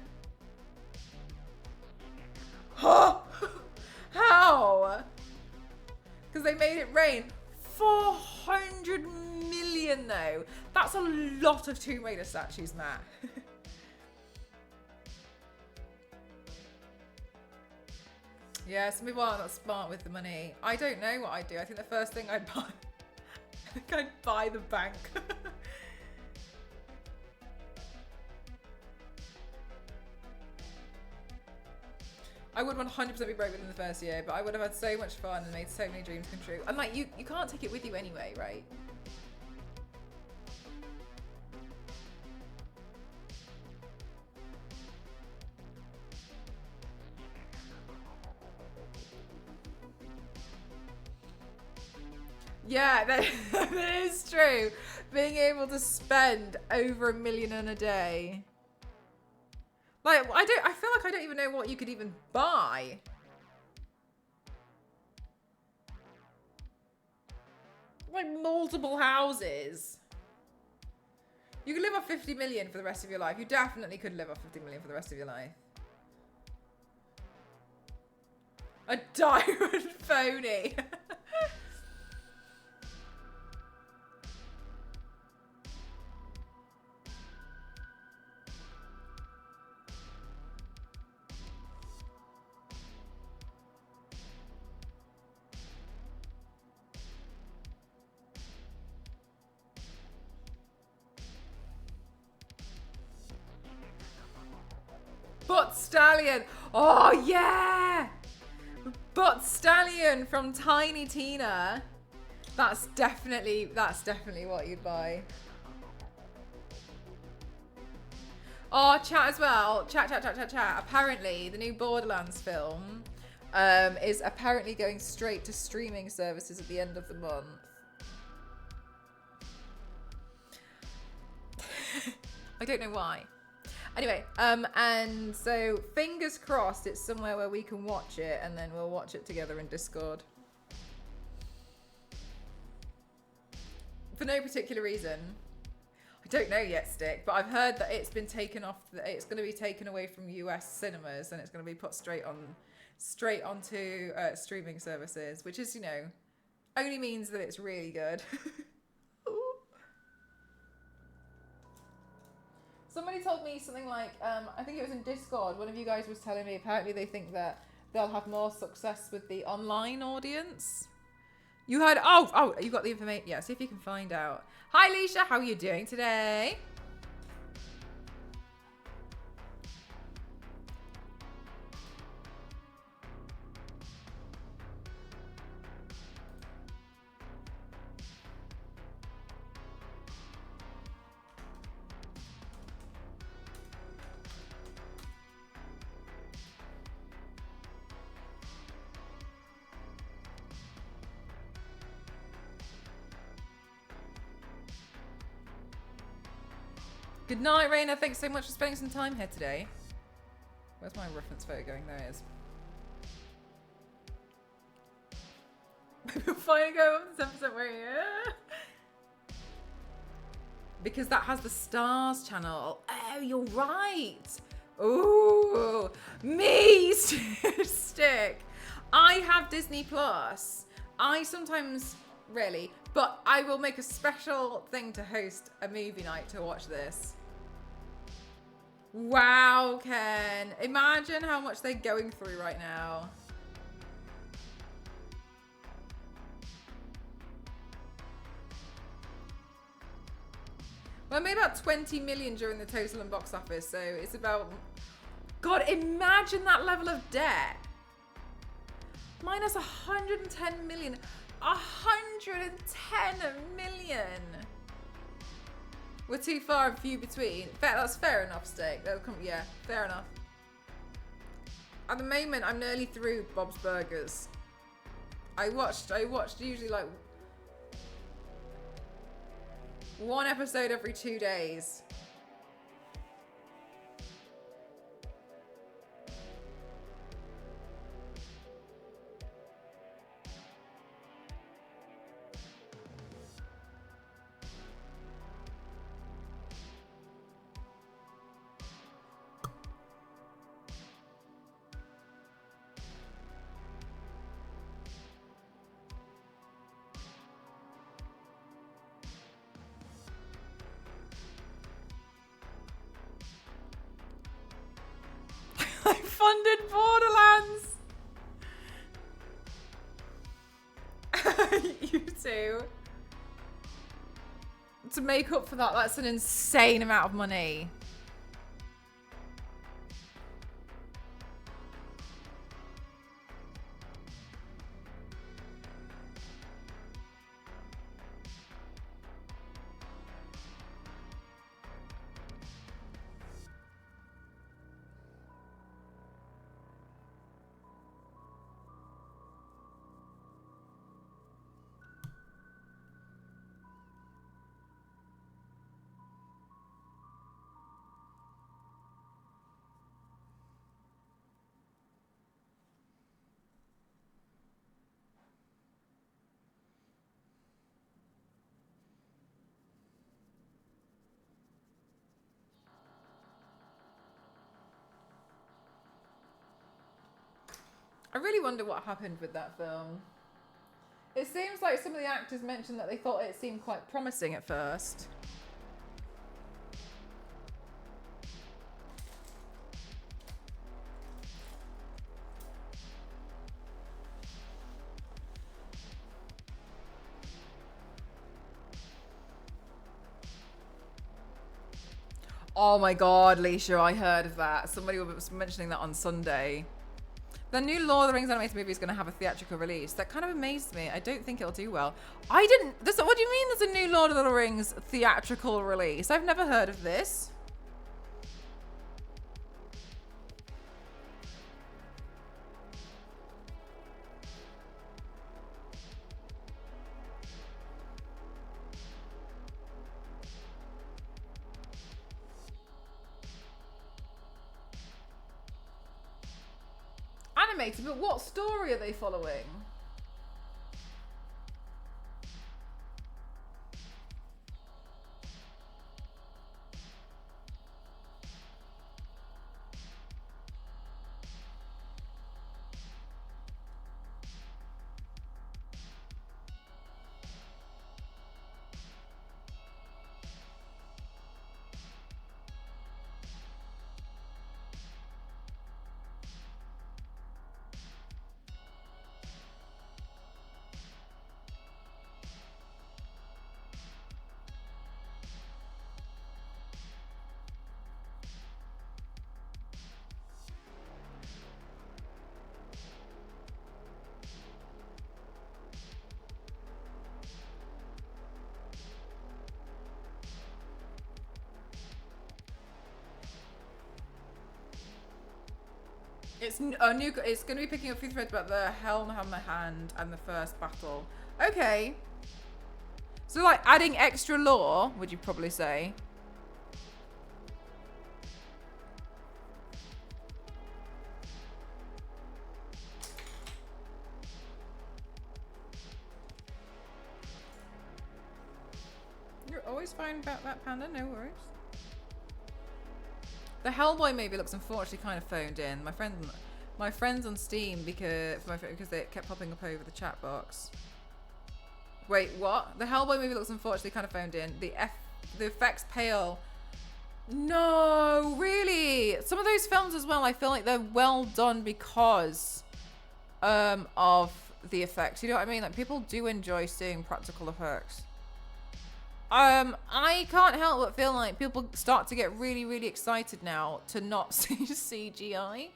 Huh? How? Because they made it rain. 400 million though. That's a lot of Tomb Raider statues, Matt. Yeah, some people are not smart with the money. I don't know what I'd do. I think the first thing I'd buy, I think I'd buy the bank. I would 100% be broke within the first year, but I would have had so much fun and made so many dreams come true. And like, you can't take it with you anyway, right? Yeah, that is true. Being able to spend over $1 million in a day. Like, I feel like I don't even know what you could even buy. Like multiple houses. You could live off 50 million for the rest of your life. You definitely could live off 50 million for the rest of your life. A diamond pony. Butt Stallion. Oh yeah. Butt Stallion from Tiny Tina. That's definitely what you'd buy. Oh, chat as well. Chat. Apparently, the new Borderlands film is apparently going straight to streaming services at the end of the month. I don't know why. Anyway, and so fingers crossed it's somewhere where we can watch it, and then we'll watch it together in Discord. For no particular reason. I don't know yet, Stick, but I've heard that it's been taken off. It's going to be taken away from US cinemas and it's going to be put straight onto streaming services, which is, you know, only means that it's really good. Somebody told me something like, I think it was in Discord, one of you guys was telling me apparently they think that they'll have more success with the online audience. You heard, oh, you got the information. Yeah, see if you can find out. Hi, Leisha, how are you doing today? Good night, Raina. Thanks so much for spending some time here today. Where's my reference photo going? There it is. Maybe we'll finally go on this episode where because that has the Stars channel. Oh, you're right. Ooh, me, Stick. I have Disney Plus. I sometimes, really, but I will make a special thing to host a movie night to watch this. Wow, Ken. Imagine how much they're going through right now. Well, I made about 20 million during the total and box office, so it's about... God, imagine that level of debt. Minus 110 million. 110 million. We're too far and few between. That's fair enough, Steak. Yeah, fair enough. At the moment, I'm nearly through Bob's Burgers. I watched usually like one episode every 2 days. I funded Borderlands. You too. To make up for that, that's an insane amount of money. I really wonder what happened with that film. It seems like some of the actors mentioned that they thought it seemed quite promising at first. Oh my God, Leisha, I heard of that. Somebody was mentioning that on Sunday. The new Lord of the Rings animated movie is going to have a theatrical release. That kind of amazed me. I don't think it'll do well. What do you mean there's a new Lord of the Rings theatrical release? I've never heard of this. Animated, but what story are they following? It's a new. It's going to be picking up a few threads about the helm, hammer hand, and the first battle. Okay. So like adding extra lore, would you probably say? You're always fine about that, Panda. No worries. The Hellboy movie looks unfortunately kind of phoned in. My friends on Steam because they kept popping up over the chat box. Wait, what? The Hellboy movie looks unfortunately kind of phoned in. The effects pale. No, really. Some of those films as well, I feel like they're well done because of the effects. You know what I mean? Like people do enjoy seeing practical effects. I can't help but feel like people start to get really, really excited now to not see CGI.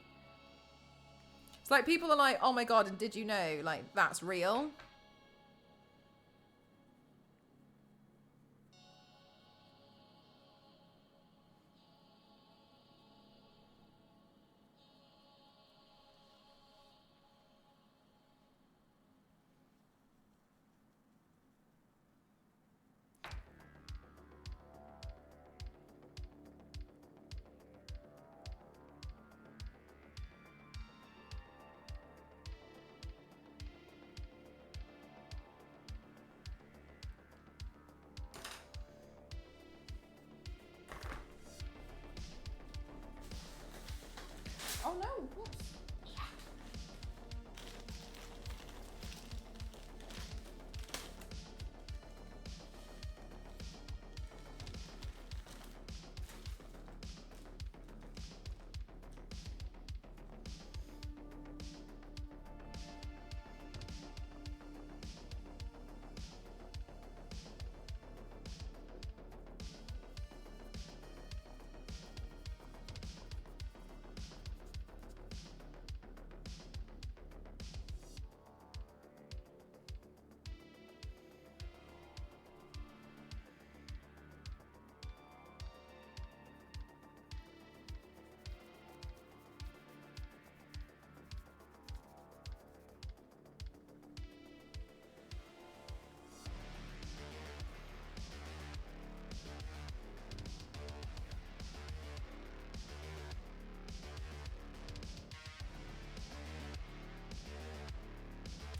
It's like people are like, oh my god, and did you know, like, that's real? Oh no, whoops.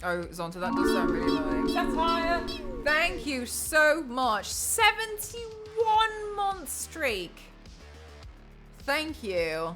Oh, Zonta, that does sound really annoying. Satire! Thank you so much. 71 month streak. Thank you.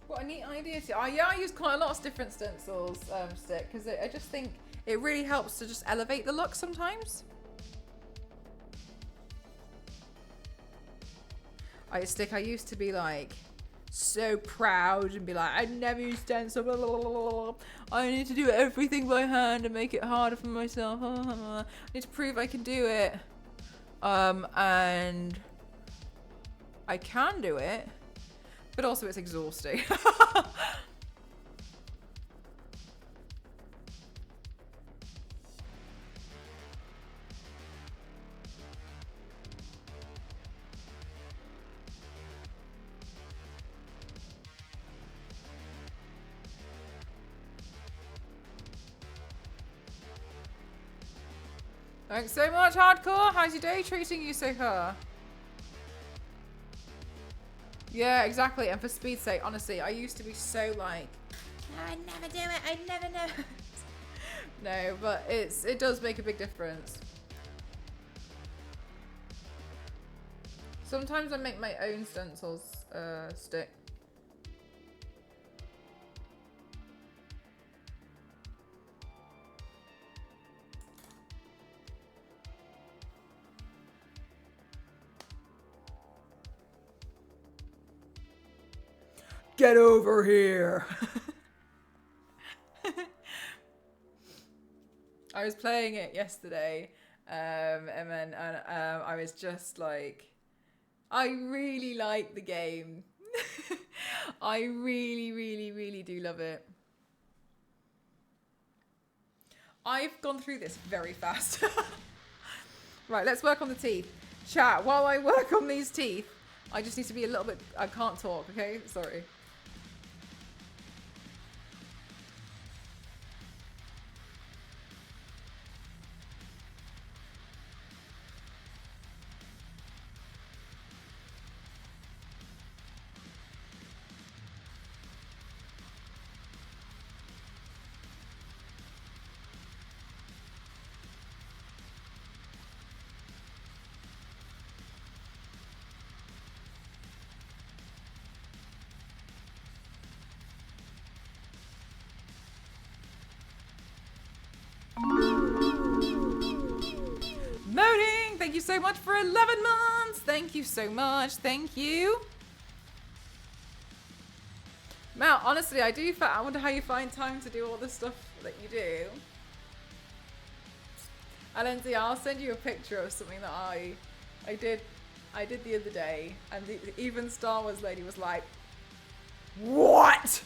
What a neat idea. Yeah, I use quite a lot of different stencils, Stick, because I just think it really helps to just elevate the look sometimes. Stick, I used to be like so proud and be like, I never use stencil, blah, blah, blah, blah, blah. I need to do everything by hand and make it harder for myself. I need to prove I can do it. And I can do it, but also it's exhausting. Thanks so much, Hardcore. How's your day treating you so far? Yeah, exactly. And for speed's sake, honestly, I used to be so like, no, I'd never do it. I'd never know. No, but it does make a big difference. Sometimes I make my own stencils stick. Get over here. I was playing it yesterday, and then I was just like, I really like the game. I really, really, really do love it. I've gone through this very fast. Right, let's work on the teeth. Chat, while I work on these teeth, I just need to be a little bit... I can't talk, okay? Sorry. Moaning, thank you so much for 11 months. Thank you so much. Thank you. Mal, honestly, I wonder how you find time to do all the stuff that you do. Alenzi, I'll send you a picture of something that I did the other day, and even Star Wars lady was like, "What?"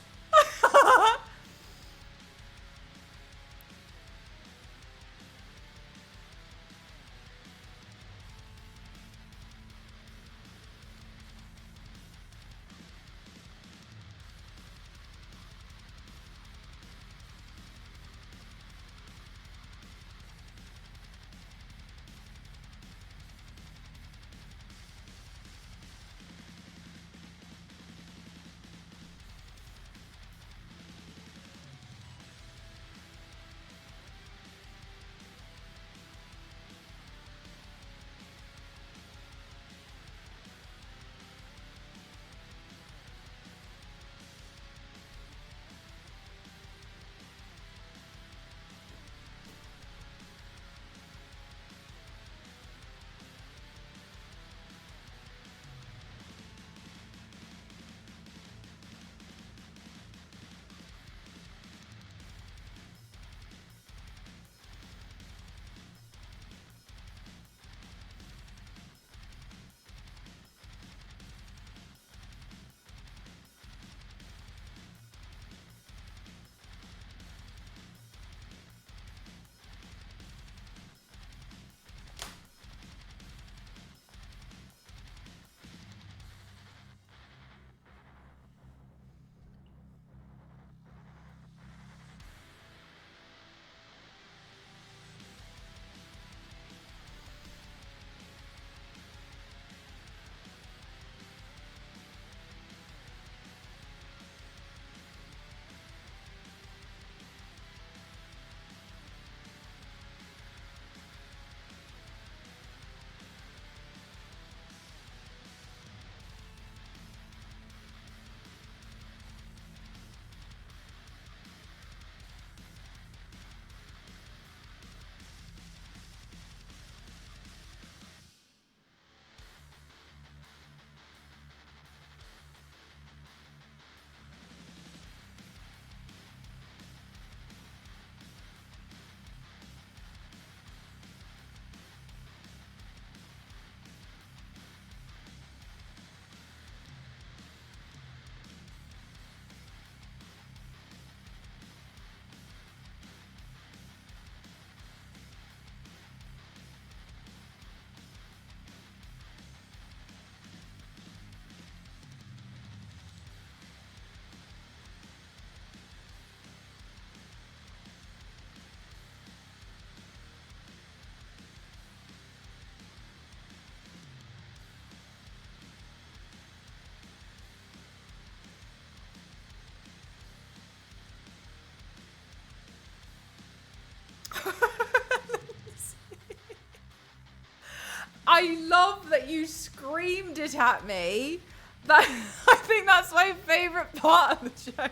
I love that you screamed it at me. That I think that's my favorite part of the show.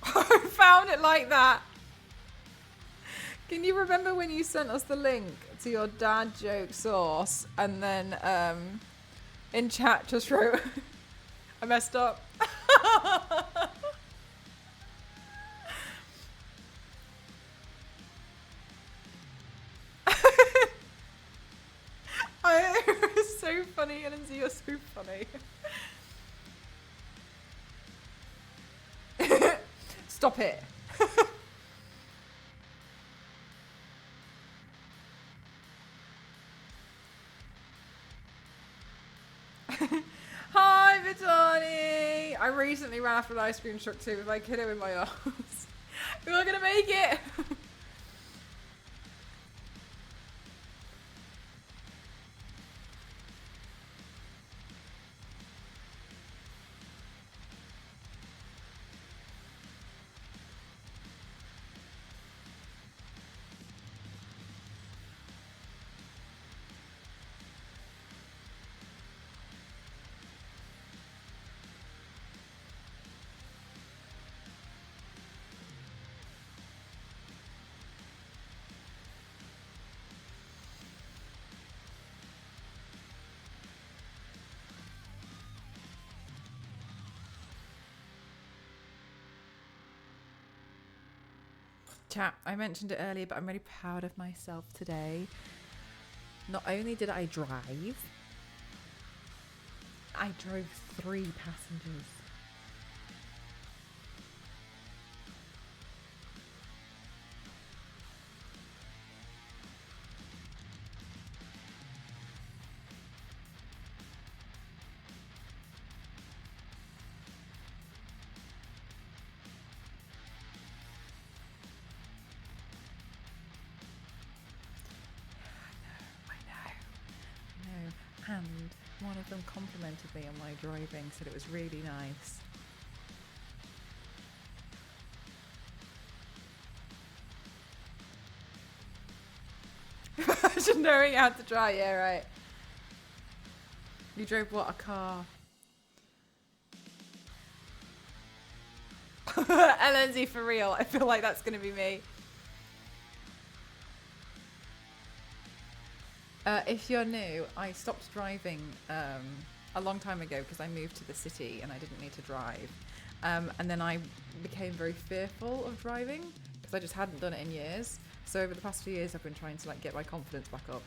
I found it like that. Can you remember when you sent us the link to your dad joke source and then in chat just wrote, I messed up. It was so funny, and you're so funny. Stop it. Hi, Vitani! I recently ran after an ice cream truck too with my kiddo in my arms. We're not gonna make it! Chat, I mentioned it earlier, but I'm really proud of myself today. Not only did I drive, I drove 3 passengers. And one of them complimented me on my driving, said it was really nice. Imagine knowing how to drive, yeah, right. You drove what, a car? LNZ for real, I feel like that's going to be me. If you're new, I stopped driving a long time ago because I moved to the city and I didn't need to drive. And then I became very fearful of driving because I just hadn't done it in years. So over the past few years, I've been trying to get my confidence back up.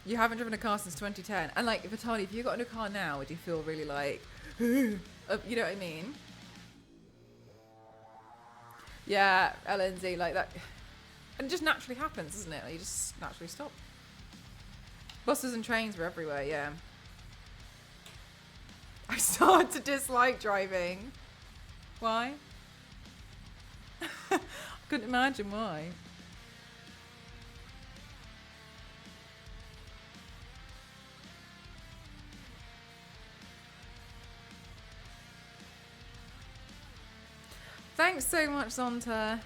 You haven't driven a car since 2010. And Vitali, if you got in a car now, would you feel really you know what I mean? Yeah, LNZ, like that. And it just naturally happens, doesn't it? You just naturally stop. Buses and trains were everywhere, yeah. I started to dislike driving. Why? I couldn't imagine why. Thanks so much, Zonta.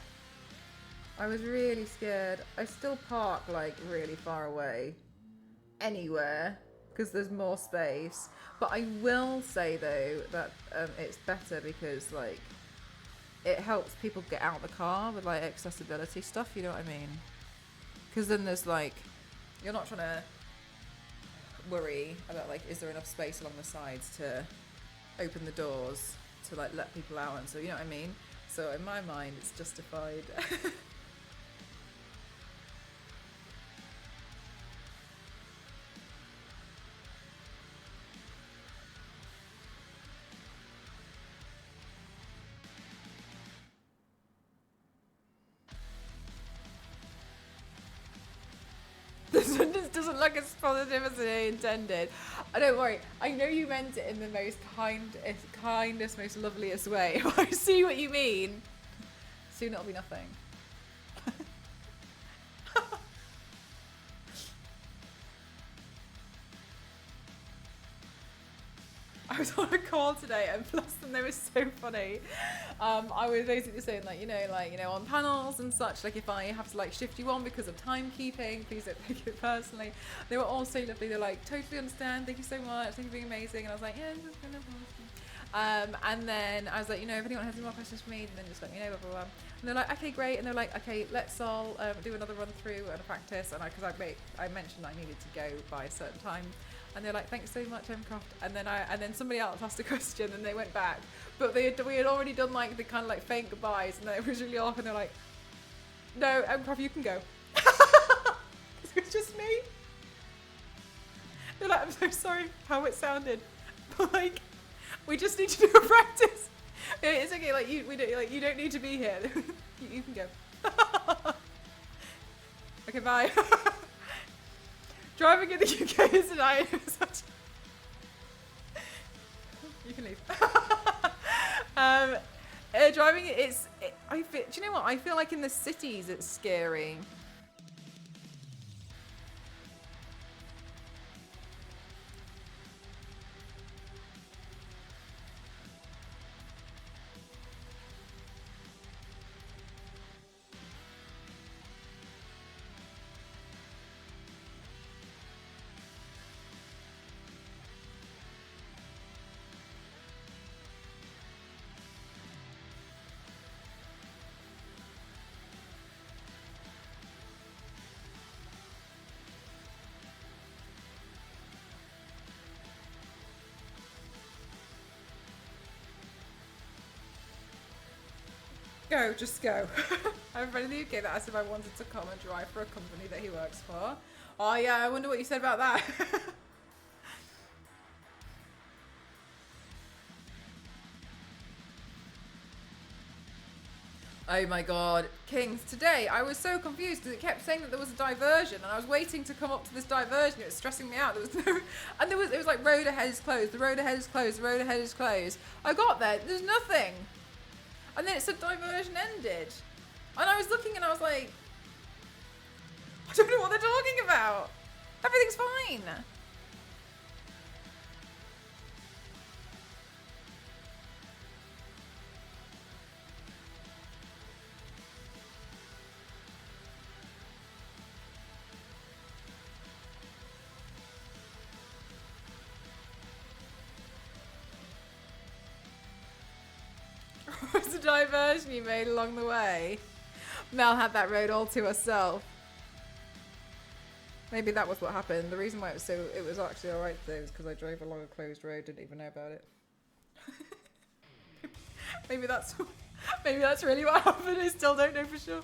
I was really scared. I still park really far away. Anywhere. Because there's more space. But I will say though that it's better because it helps people get out of the car with accessibility stuff, you know what I mean? Because then there's you're not trying to worry about is there enough space along the sides to open the doors to let people out, and so you know what I mean? So in my mind it's justified. doesn't look as positive as I intended. Don't worry. I know you meant it in the most kindest, most loveliest way. I see what you mean. Soon it'll be nothing. I was on a call today, and plus them, they were so funny. I was basically saying, like, on panels and such, like, if I have to, like, shift you on because of timekeeping, please don't take it personally. They were all so lovely. They're like, totally understand. Thank you so much. Thank you for being amazing. And I was like, yeah, this is kind of awesome. And then I was like, if anyone has any more questions for me, then just let me know, blah, blah, blah. And they're like, okay, great. And they're like, okay, let's all do another run through and a practice. And because I mentioned I needed to go by a certain time. And they're like, thanks so much, Croft. And then somebody else asked a question, and they went back. But we had already done like the kind of like faint goodbyes, and then it was really off. And they're like, no, Croft, you can go. It's just me. They're like, I'm so sorry how it sounded, but like, we just need to do a practice. It's okay. Like you don't need to be here. you can go. Okay, bye. Driving in the UK is tonight. You can leave. Driving, do you know what? I feel like in the cities it's scary. Go, just go. I have a friend in the UK that asked if I wanted to come and drive for a company that he works for. Oh yeah, I wonder what you said about that. Oh my god. Kings, today I was so confused because it kept saying that there was a diversion, and I was waiting to come up to this diversion. It was stressing me out. There was no, and it was like, road ahead is closed, the road ahead is closed, the road ahead is closed. I got there, there's nothing. And then it said diversion ended. And I was looking and I was like, I don't know what they're talking about. Everything's fine. What was the diversion you made along the way? Mel had that road all to herself. Maybe that was what happened. The reason why it was actually alright though was because I drove along a closed road, didn't even know about it. maybe that's really what happened. I still don't know for sure.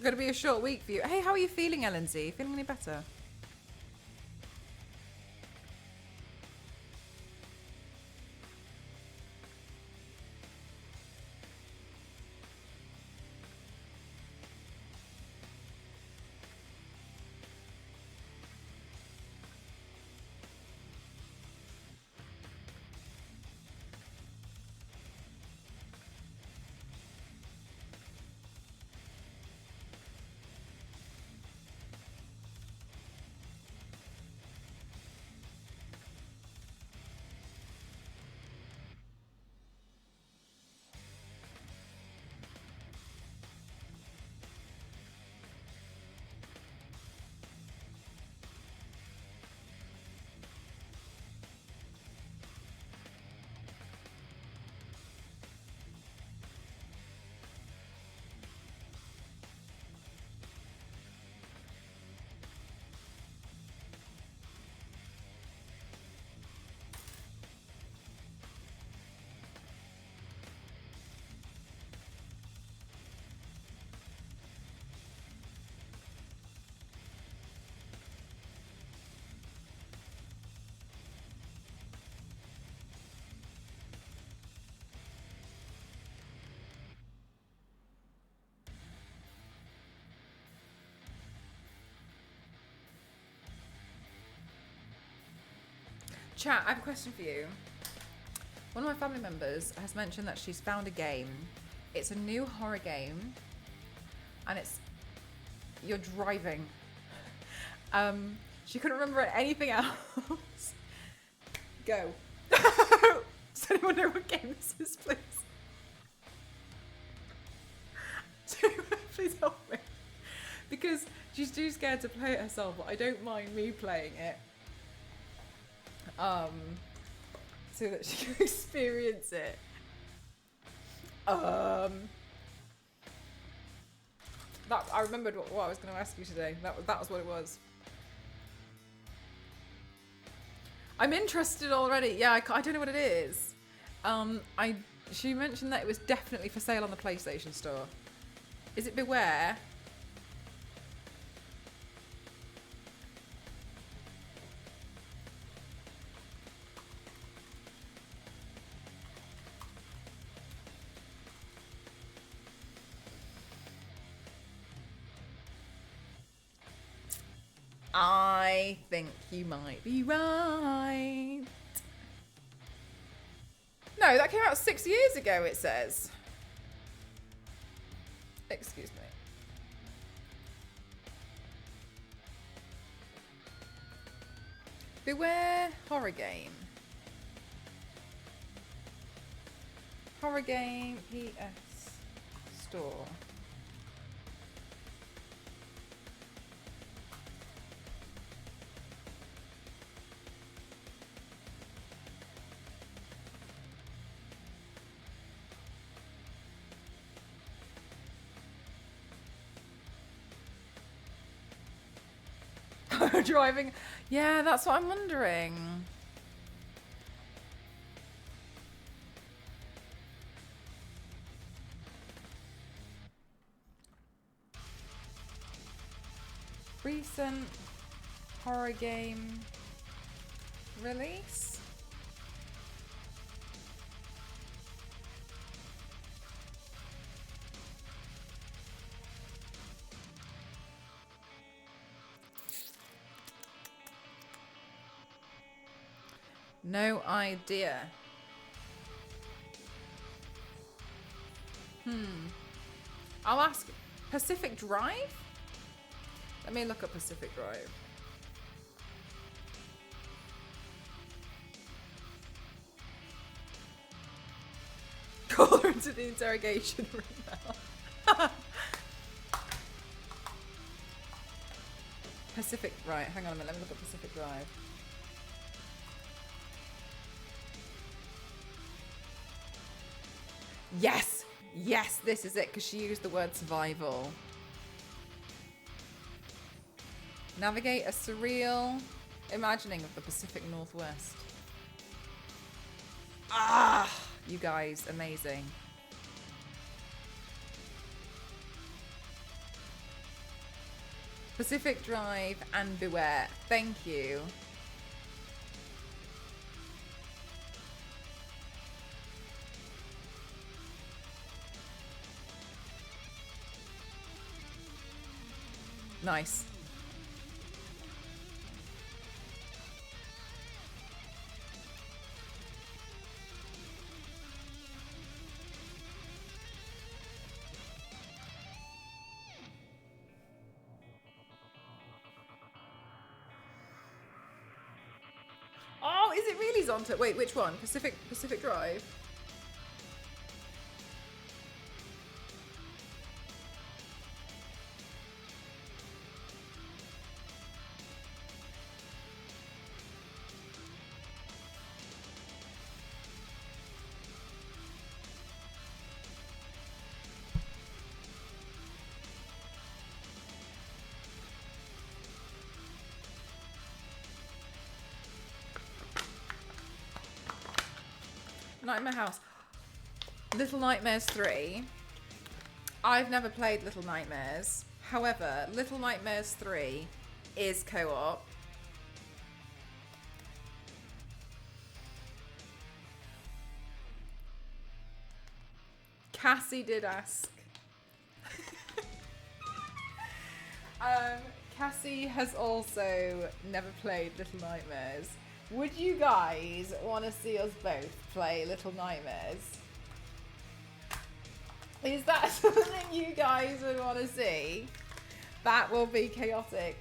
Gonna be a short week for you. Hey, how are you feeling, LNZ? Feeling any better? Chat, I have a question for you. One of my family members has mentioned that she's found a game. It's a new horror game, and you're driving. She couldn't remember anything else. Go. Does anyone know what game this is, please? Please help me. Because she's too scared to play it herself, but I don't mind me playing it. So that she can experience it. That I remembered what I was going to ask you today. That was what it was. I'm interested already. Yeah, I don't know what it is. She mentioned that it was definitely for sale on the PlayStation Store. Is it Beware? I think you might be right. No, that came out 6 years ago, it says. Excuse me. Beware horror game. Horror game PS Store. Driving. Yeah, that's what I'm wondering. Recent horror game release. No idea. I'll ask. Pacific Drive? Let me look up Pacific Drive. Call her into the interrogation room now. Pacific, right, hang on a minute, let me look up Pacific Drive. Yes! Yes, this is it, because she used the word survival. Navigate a surreal imagining of the Pacific Northwest. Ah! You guys, amazing. Pacific Drive and Beware. Thank you. Nice. Oh, is it really Zonta? Wait, which one? Pacific Drive? Nightmare House. Little Nightmares 3. I've never played Little Nightmares. However, Little Nightmares 3 is co-op. Cassie did ask. Cassie has also never played Little Nightmares. Would you guys want to see us both play Little Nightmares? Is that something you guys would want to see? That will be chaotic.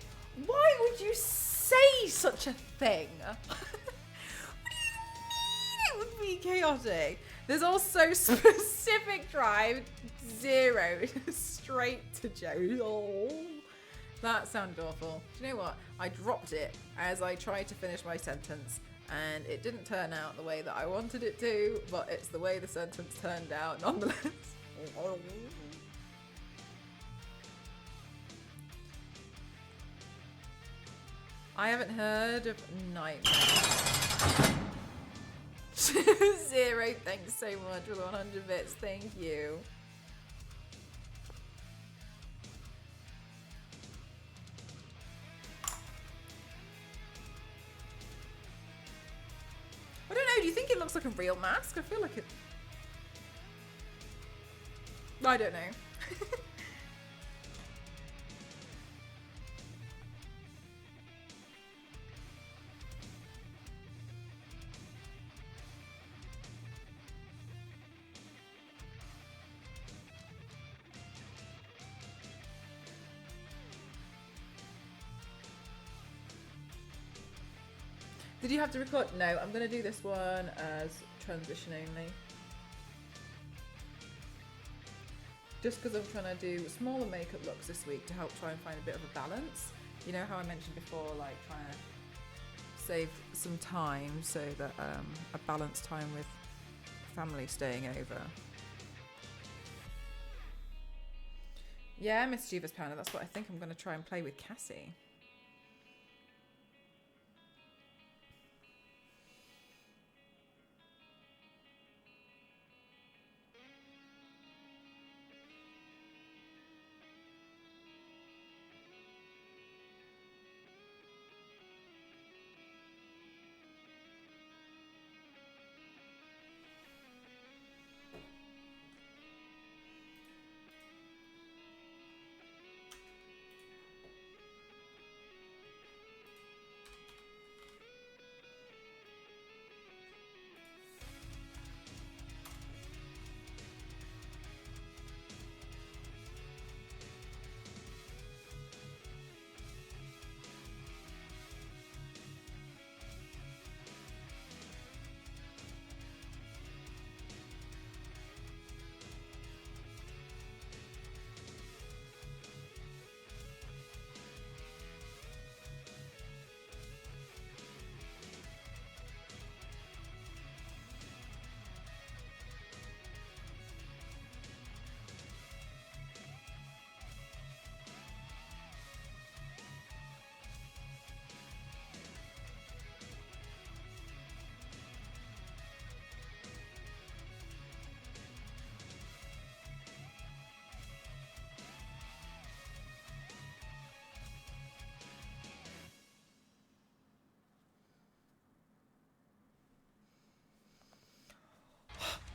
Why would you say such a thing? What do you mean it would be chaotic? There's also specific drive 0 straight to Joe. Oh, that sounded awful. Do you know what? I dropped it as I tried to finish my sentence and it didn't turn out the way that I wanted it to, but it's the way the sentence turned out nonetheless. I haven't heard of Nightmare. 0, thanks so much for the 100 bits. Thank you. I don't know, do you think it looks like a real mask? I feel like it... I don't know. Did you have to record? No, I'm going to do this one as transition only. Just because I'm trying to do smaller makeup looks this week to help try and find a bit of a balance. You know how I mentioned before, like trying to save some time so that a balanced time with family staying over. Yeah, Mischievous Panda, that's what I think I'm going to try and play with Cassie.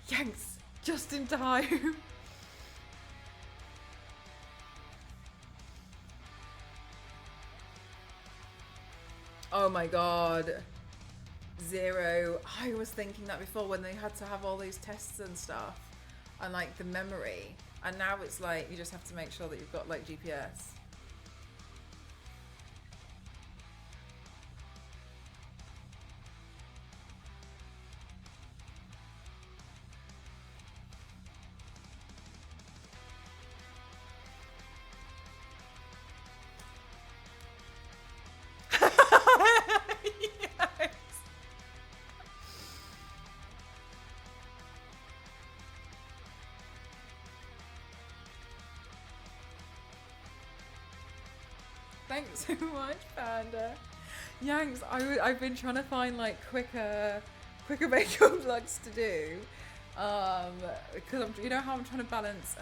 Yanks, just in time. Oh my god. 0. I was thinking that before when they had to have all these tests and stuff and like the memory, and now it's like you just have to make sure that you've got like GPS. Thanks so much, Panda. Yanks, I've been trying to find like quicker makeup looks to do, because you know how I'm trying to balance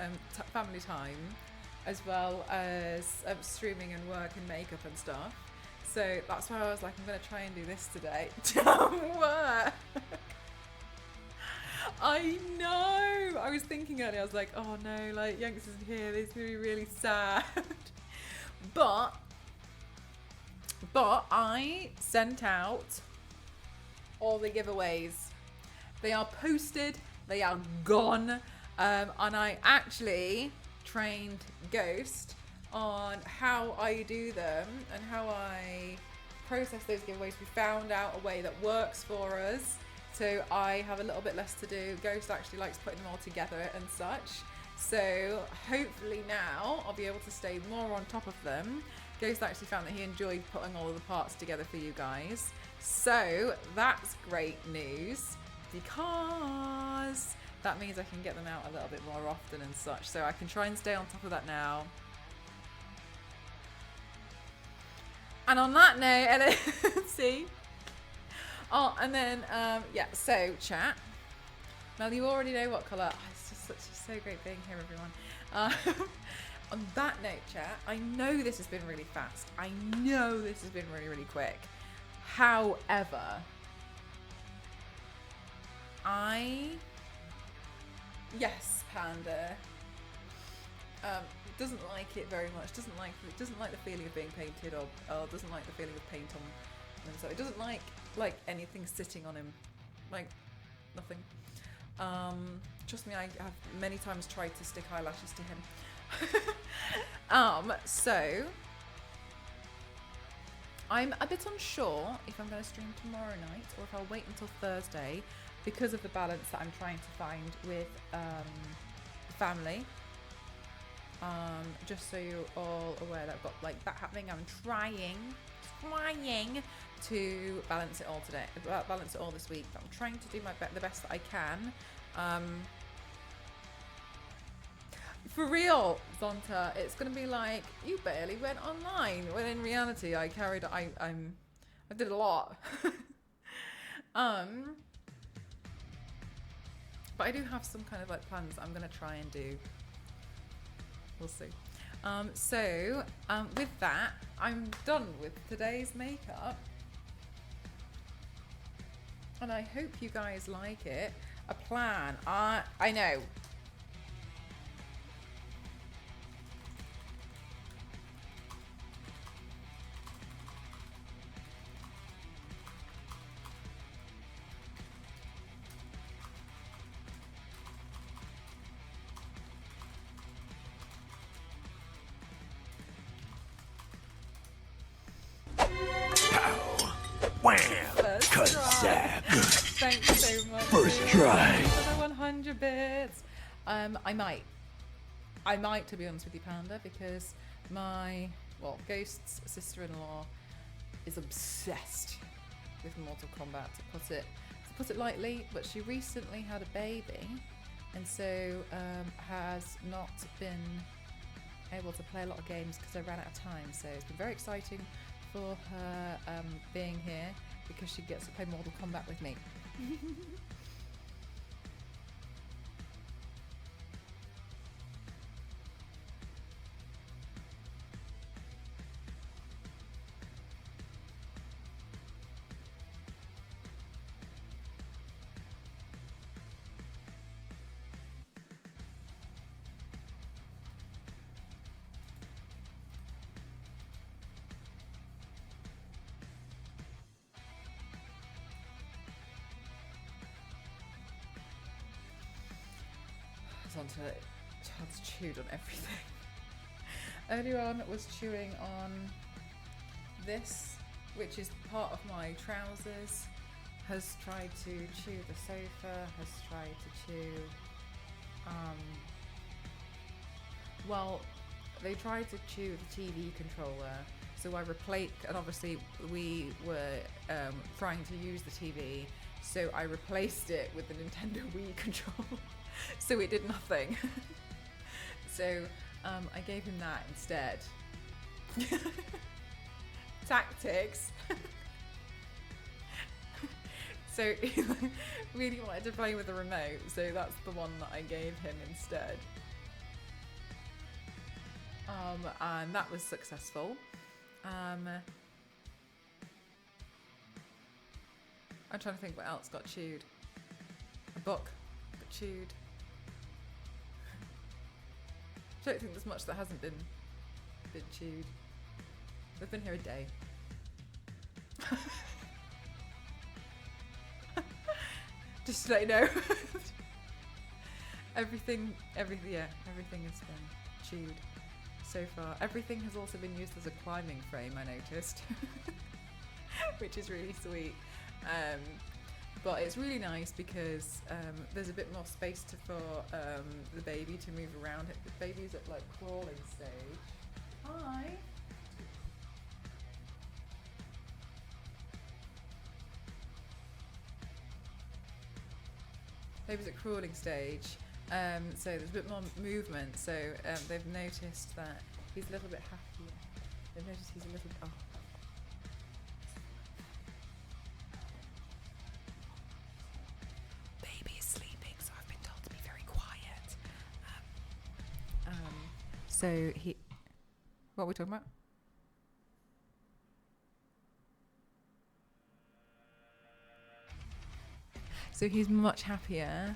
family time as well as streaming and work and makeup and stuff. So that's why I was like, I'm gonna try and do this today. Don't work. I know. I was thinking earlier. I was like, oh no, like Yanks isn't here. This is gonna be really sad. But I sent out all the giveaways. They are posted, they are gone, and I actually trained Ghost on how I do them and how I process those giveaways. We found out a way that works for us, so I have a little bit less to do. Ghost actually likes putting them all together and such, so hopefully now I'll be able to stay more on top of them. Ghost actually found that he enjoyed putting all of the parts together for you guys, so that's great news, because that means I can get them out a little bit more often and such, so I can try and stay on top of that now. And on that note, and see. Oh, and then, yeah, so chat. Now you already know what colour. Oh, it's so great being here, everyone. On that note, chat, I know this has been really fast. I know this has been really, really quick. However, yes, Panda, doesn't like it very much. Doesn't like the feeling of being painted, or doesn't like the feeling of paint on him. So it doesn't like anything sitting on him, like nothing. Trust me, I have many times tried to stick eyelashes to him. So I'm a bit unsure if I'm going to stream tomorrow night or if I'll wait until Thursday, because of the balance that I'm trying to find with the family. Just so you're all aware that I've got like that happening. I'm trying to balance it all today, balance it all this week. But I'm trying to do the best that I can. For real, Zonta, it's gonna be like, you barely went online, when in reality I did a lot. But I do have some kind of like plans that I'm gonna try and do. We'll see. With that, I'm done with today's makeup, and I hope you guys like it. A plan, I know. Wham! First try. Thanks so much. First try. For the 100 bits. I might, to be honest with you, Panda, because Ghost's sister-in-law is obsessed with Mortal Kombat, to put it lightly. But she recently had a baby, and so has not been able to play a lot of games because I ran out of time. So it's been very exciting for her being here, because she gets to play Mortal Kombat with me. Chad's chewed on everything. Earlier on was chewing on this, which is part of my trousers. Has tried to chew the sofa. Has tried to chew. They tried to chew the TV controller. So I replaced, and obviously we were trying to use the TV. So I replaced it with the Nintendo Wii controller. So it did nothing. So I gave him that instead. Tactics. So he really wanted to play with the remote, so that's the one that I gave him instead. And that was successful. I'm trying to think what else got chewed. A book got chewed. I don't think there's much that hasn't been chewed. They've been here a day. Just to let you know. everything has been chewed so far. Everything has also been used as a climbing frame, I noticed, which is really sweet. But it's really nice because there's a bit more space for the baby to move around. The baby's at like crawling stage. Hi. Baby's at crawling stage, so there's a bit more movement. So they've noticed that he's a little bit happier. They've noticed he's a little. Oh. Baby is sleeping, so I've been told to be very quiet. So he. What are we talking about? So he's much happier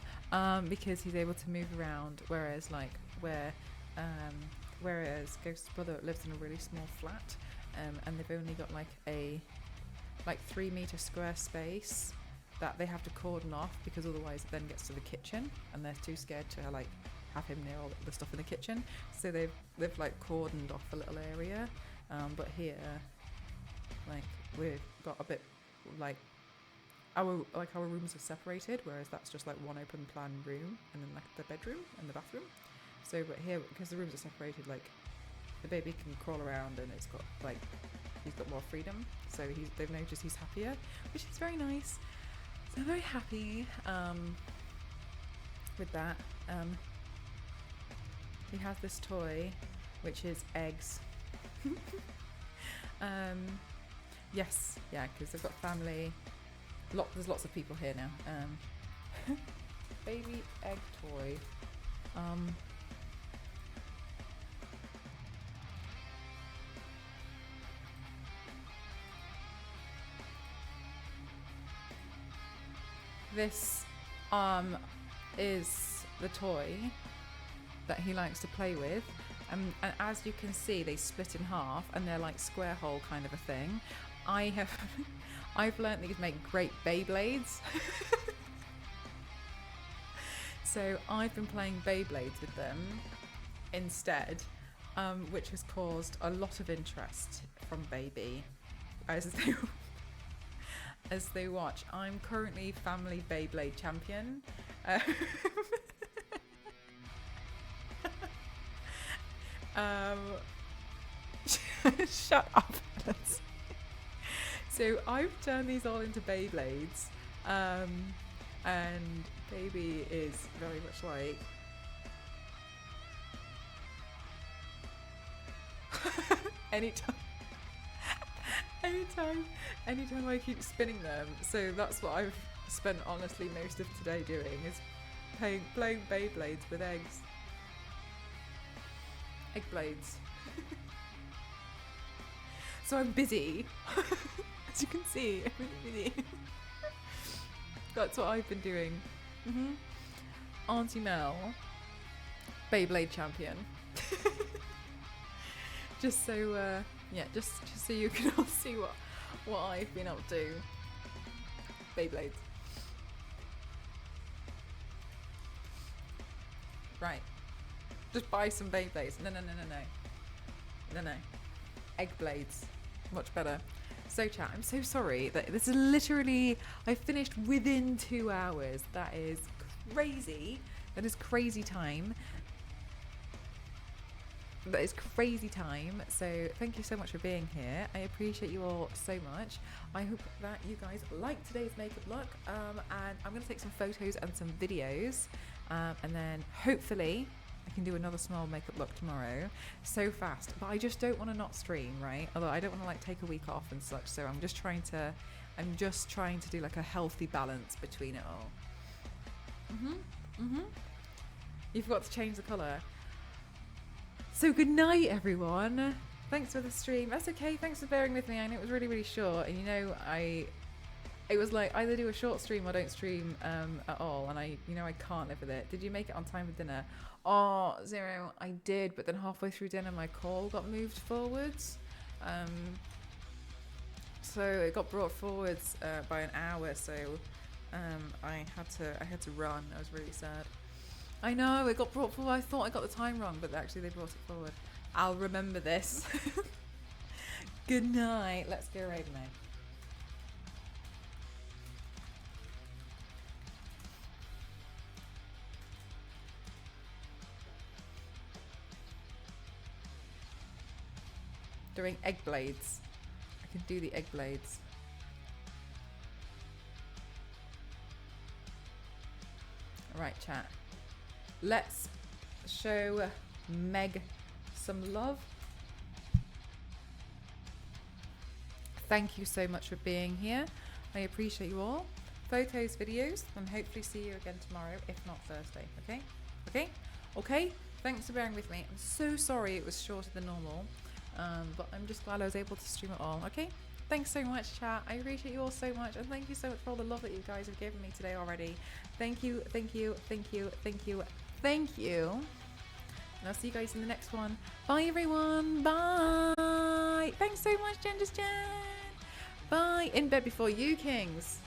because he's able to move around, whereas Ghost's brother lives in a really small flat, and they've only got like a 3 meter square space that they have to cordon off because otherwise it then gets to the kitchen, and they're too scared to like have him near all the stuff in the kitchen. So they've like cordoned off a little area, but here, like we've got a bit like. Our rooms are separated, whereas that's just like one open plan room and then like the bedroom and the bathroom. So, but here, because the rooms are separated, like the baby can crawl around and it's got like he's got more freedom. So they've noticed he's happier, which is very nice. So I'm very happy with that. He has this toy, which is eggs. Yes, yeah, because they've got family. There's lots of people here now. Baby egg toy. This is the toy that he likes to play with. And as you can see, they split in half and they're like square hole kind of a thing. I've learnt these make great Beyblades. So I've been playing Beyblades with them instead, which has caused a lot of interest from baby as they watch. I'm currently family Beyblade champion. Shut up. So I've turned these all into Beyblades, and baby is very much like anytime I keep spinning them. So that's what I've spent honestly most of today doing, is playing Beyblades with eggs. Egg blades. So I'm busy. As you can see, I'm really busy. That's what I've been doing. Auntie Mel, Beyblade champion. Just so, just so you can all see what I've been up to. Beyblades. Right. Just buy some Beyblades. No. Egg blades. Much better. So chat, I'm so sorry that this is literally, I finished within 2 hours. That is crazy. That is crazy time. So thank you so much for being here. I appreciate you all so much. I hope that you guys liked today's makeup look. And I'm going to take some photos and some videos. And then hopefully I can do another small makeup look tomorrow. So fast, but I just don't want to not stream, right? Although I don't want to like take a week off and such. So I'm just trying to do like a healthy balance between it all. You forgot to change the colour. So good night, everyone. Thanks for the stream. That's okay. Thanks for bearing with me. I know it was really, really short, and it was like either do a short stream or don't stream at all, and I can't live with it. Did you make it on time for dinner? Oh, Zero, I did, but then halfway through dinner my call got moved forwards. So it got brought forwards by an hour, so I had to run. I was really sad. I know, it got brought forward. I thought I got the time wrong, but actually they brought it forward. I'll remember this. Good night. Let's go Raven now. Doing egg blades. I can do the egg blades. Right, chat. Let's show Meg some love. Thank you so much for being here. I appreciate you all. Photos, videos, and hopefully see you again tomorrow, if not Thursday. Okay? Okay? Okay? Thanks for bearing with me. I'm so sorry it was shorter than normal, but I'm just glad I was able to stream it all. Okay? Thanks so much, chat. I appreciate you all so much, and thank you so much for all the love that you guys have given me today already. Thank you, thank you, thank you, thank you, thank you. And I'll see you guys in the next one. Bye, everyone. Bye. Thanks so much, Jen. Bye. In bed before you, kings.